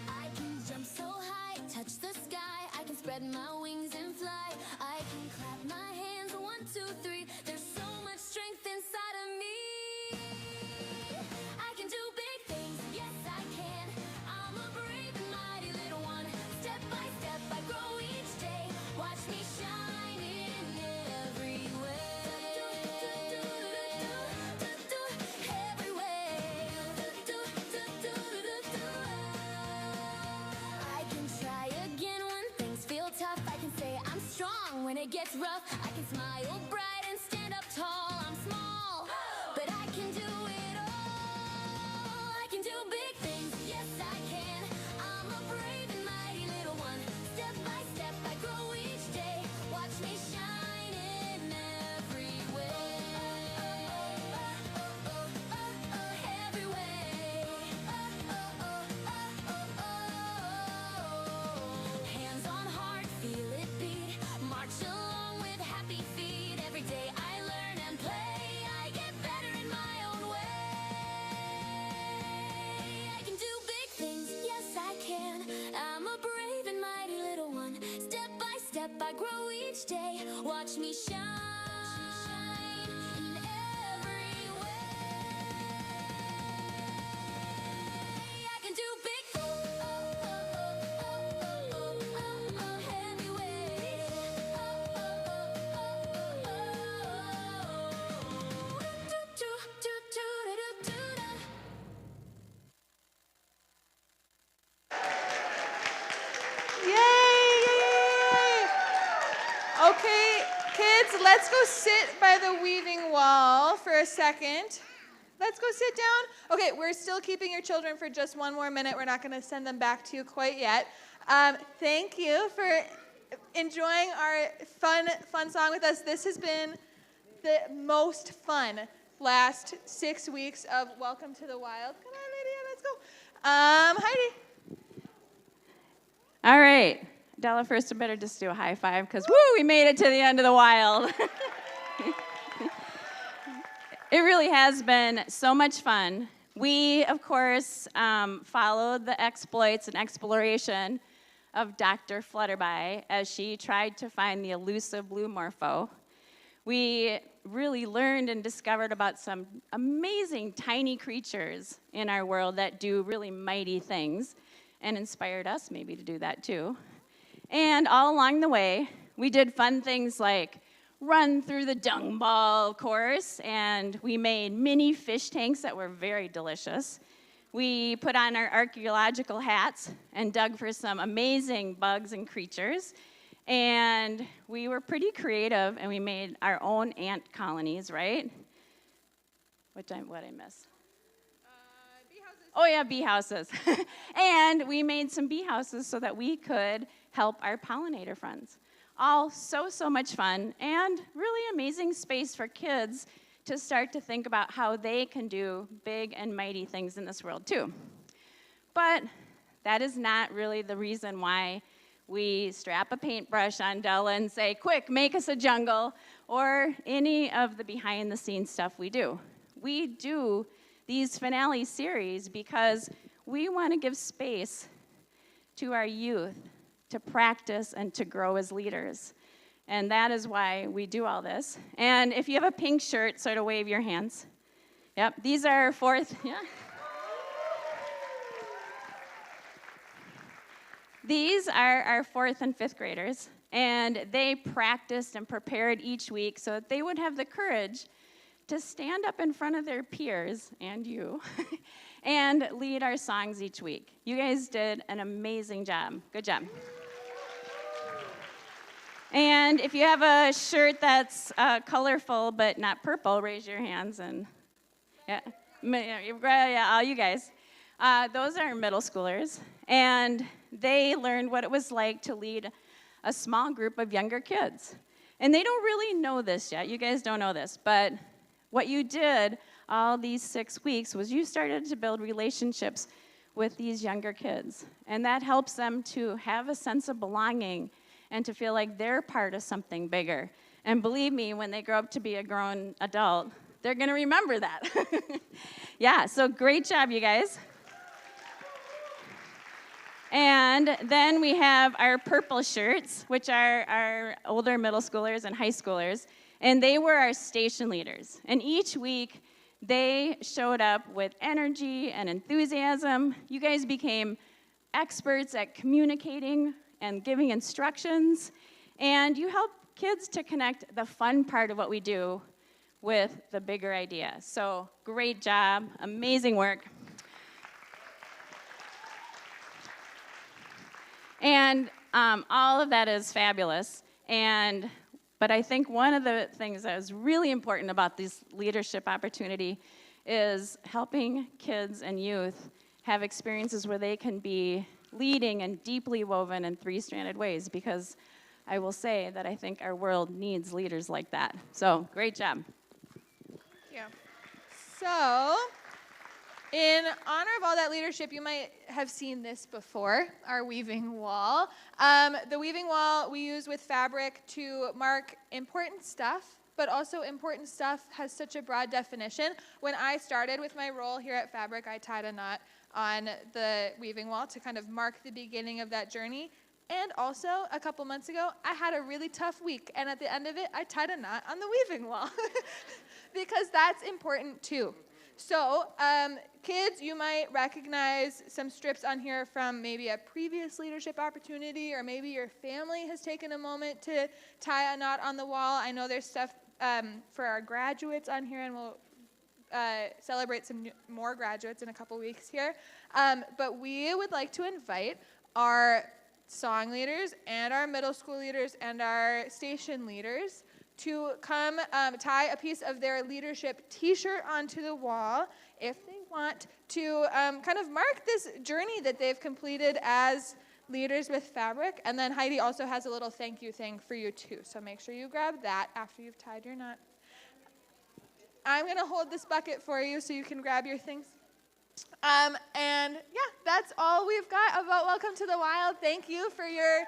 I can jump so high, touch the sky. I can spread my wings and fly. I can clap my hands, 1, 2, 3. There's so much strength inside of me. I can do big things, yes I can. I'm a brave and mighty little one. Step by step I grow each day. Watch me shine in every way. Every way. I can try again when things feel tough. I can say I'm strong when it gets rough. I can smile bright and stand up tall. I'm small, but I can do it all. I can do big things, yes I can. I'm a brave and mighty little one. Step by step I grow each day. Watch me shine in every way. Every way. Hands on heart, feel it beat. March along with happy feet. Every day I learn and play. I get better in my own way. I can do big things, yes I can. I'm a brave and mighty little one. Step by step I grow each day. Watch me shine in every way. I can do big heavy way. Yay! Okay, kids, let's go sit by the weaving wall for a second. Let's go sit down. Okay, we're still keeping your children for just one more minute. We're not going to send them back to you quite yet. Thank you for enjoying our fun song with us. This has been the most fun last 6 weeks of Welcome to the Wild. Come on, Lydia, let's go. Heidi. All right. Della, first, I better just do a high five because, woo, we made it to the end of the wild. It really has been so much fun. We, of course, followed the exploits and exploration of Dr. Flutterby as she tried to find the elusive blue morpho. We really learned and discovered about some amazing tiny creatures in our world that do really mighty things and inspired us maybe to do that too. And all along the way, we did fun things like run through the dung ball course, and we made mini fish tanks that were very delicious. We put on our archaeological hats and dug for some amazing bugs and creatures. And we were pretty creative, and we made our own ant colonies, right? What I miss? Bee houses. Oh, yeah, bee houses. And we made some bee houses so that we could help our pollinator friends. all so much fun and really amazing space for kids to start to think about how they can do big and mighty things in this world too. But that is not really the reason why we strap a paintbrush on Della and say, quick, make us a jungle, or any of the behind-the-scenes stuff we do. We do these finale series because we want to give space to our youth to practice and to grow as leaders. And that is why we do all this. And if you have a pink shirt, sort of wave your hands. Yep, these are our fourth, yeah. These are our 4th and 5th graders, and they practiced and prepared each week so that they would have the courage to stand up in front of their peers, and you, and lead our songs each week. You guys did an amazing job. Good job. And if you have a shirt that's colorful but not purple, raise your hands, and yeah, all you guys. Those are middle schoolers, and they learned what it was like to lead a small group of younger kids. And they don't really know this yet. You guys don't know this, but what you did all these 6 weeks was you started to build relationships with these younger kids. And that helps them to have a sense of belonging and to feel like they're part of something bigger. And believe me, when they grow up to be a grown adult, they're going to remember that. Yeah, so great job, you guys. And then we have our purple shirts, which are our older middle schoolers and high schoolers, and they were our station leaders. And each week, they showed up with energy and enthusiasm. You guys became experts at communicating and giving instructions, and you help kids to connect the fun part of what we do with the bigger idea. So great job, amazing work. And all of that is fabulous. But I think one of the things that is really important about this leadership opportunity is helping kids and youth have experiences where they can be leading and deeply woven in three-stranded ways, because I will say that I think our world needs leaders like that. So great job. Thank you. So, in honor of all that leadership, you might have seen this before, our weaving wall. The weaving wall we use with fabric to mark important stuff, but also important stuff has such a broad definition. When I started with my role here at Fabric, I tied a knot on the weaving wall to kind of mark the beginning of that journey. And also, a couple months ago, I had a really tough week, and at the end of it, I tied a knot on the weaving wall, because that's important too. So, kids, you might recognize some strips on here from maybe a previous leadership opportunity, or maybe your family has taken a moment to tie a knot on the wall. I know there's stuff for our graduates on here, and we'll celebrate some more graduates in a couple weeks here. But we would like to invite our song leaders and our middle school leaders and our station leaders to come tie a piece of their leadership t-shirt onto the wall if they want to kind of mark this journey that they've completed as leaders with Fabric. And then Heidi also has a little thank you thing for you too. So make sure you grab that after you've tied your knot. I'm going to hold this bucket for you so you can grab your things. And yeah, that's all we've got about Welcome to the Wild. Thank you for your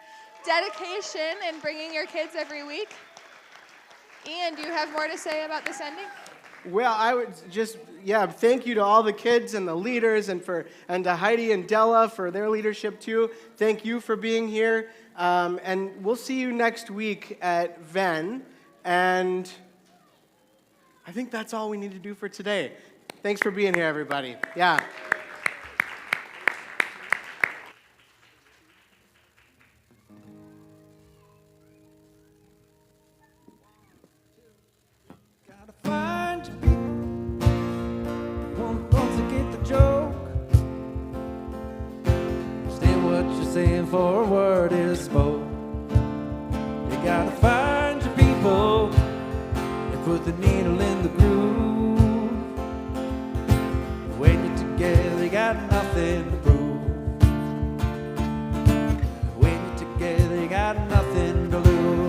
dedication and bringing your kids every week. Ian, do you have more to say about this ending? Well, I would just, thank you to all the kids and the leaders, and to Heidi and Della for their leadership too. Thank you for being here. And we'll see you next week at Venn. And I think that's all we need to do for today. Thanks for being here, everybody. Yeah. Gotta find your people, ones that get the joke. Stay what you're saying for a word is spoke. You gotta find your people and put the needle in the groove. When you're together, you got nothing to prove. When you're together, you got nothing to lose.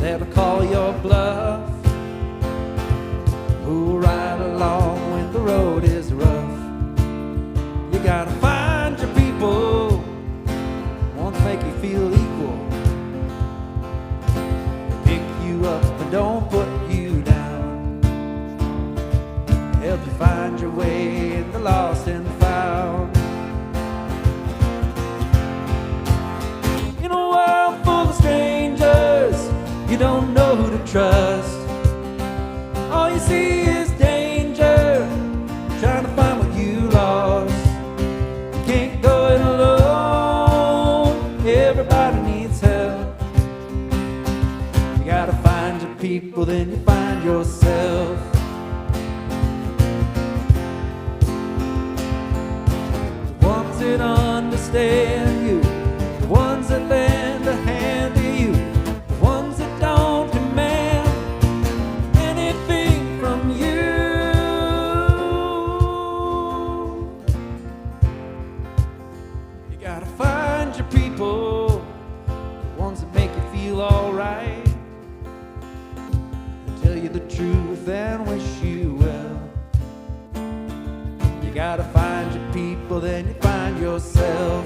that'll call your bluff, who'll ride along when the road is rough. You gotta find your people, ones make you feel equal, pick you up and don't put you down, help you find your way in the lost and found. In a world full of strangers, you don't know who to trust. All you see is danger, trying to find what you lost. You can't go it alone, everybody needs help. You gotta find your people, then you find yourself. The ones that understand you, the ones that lend a hand to you, the ones that don't demand anything from you. You gotta find your people, the ones that make you feel alright, tell you the truth and wish you well. You gotta find your people, then you find yourself.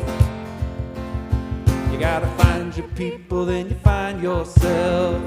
You gotta find your people, then you find yourself.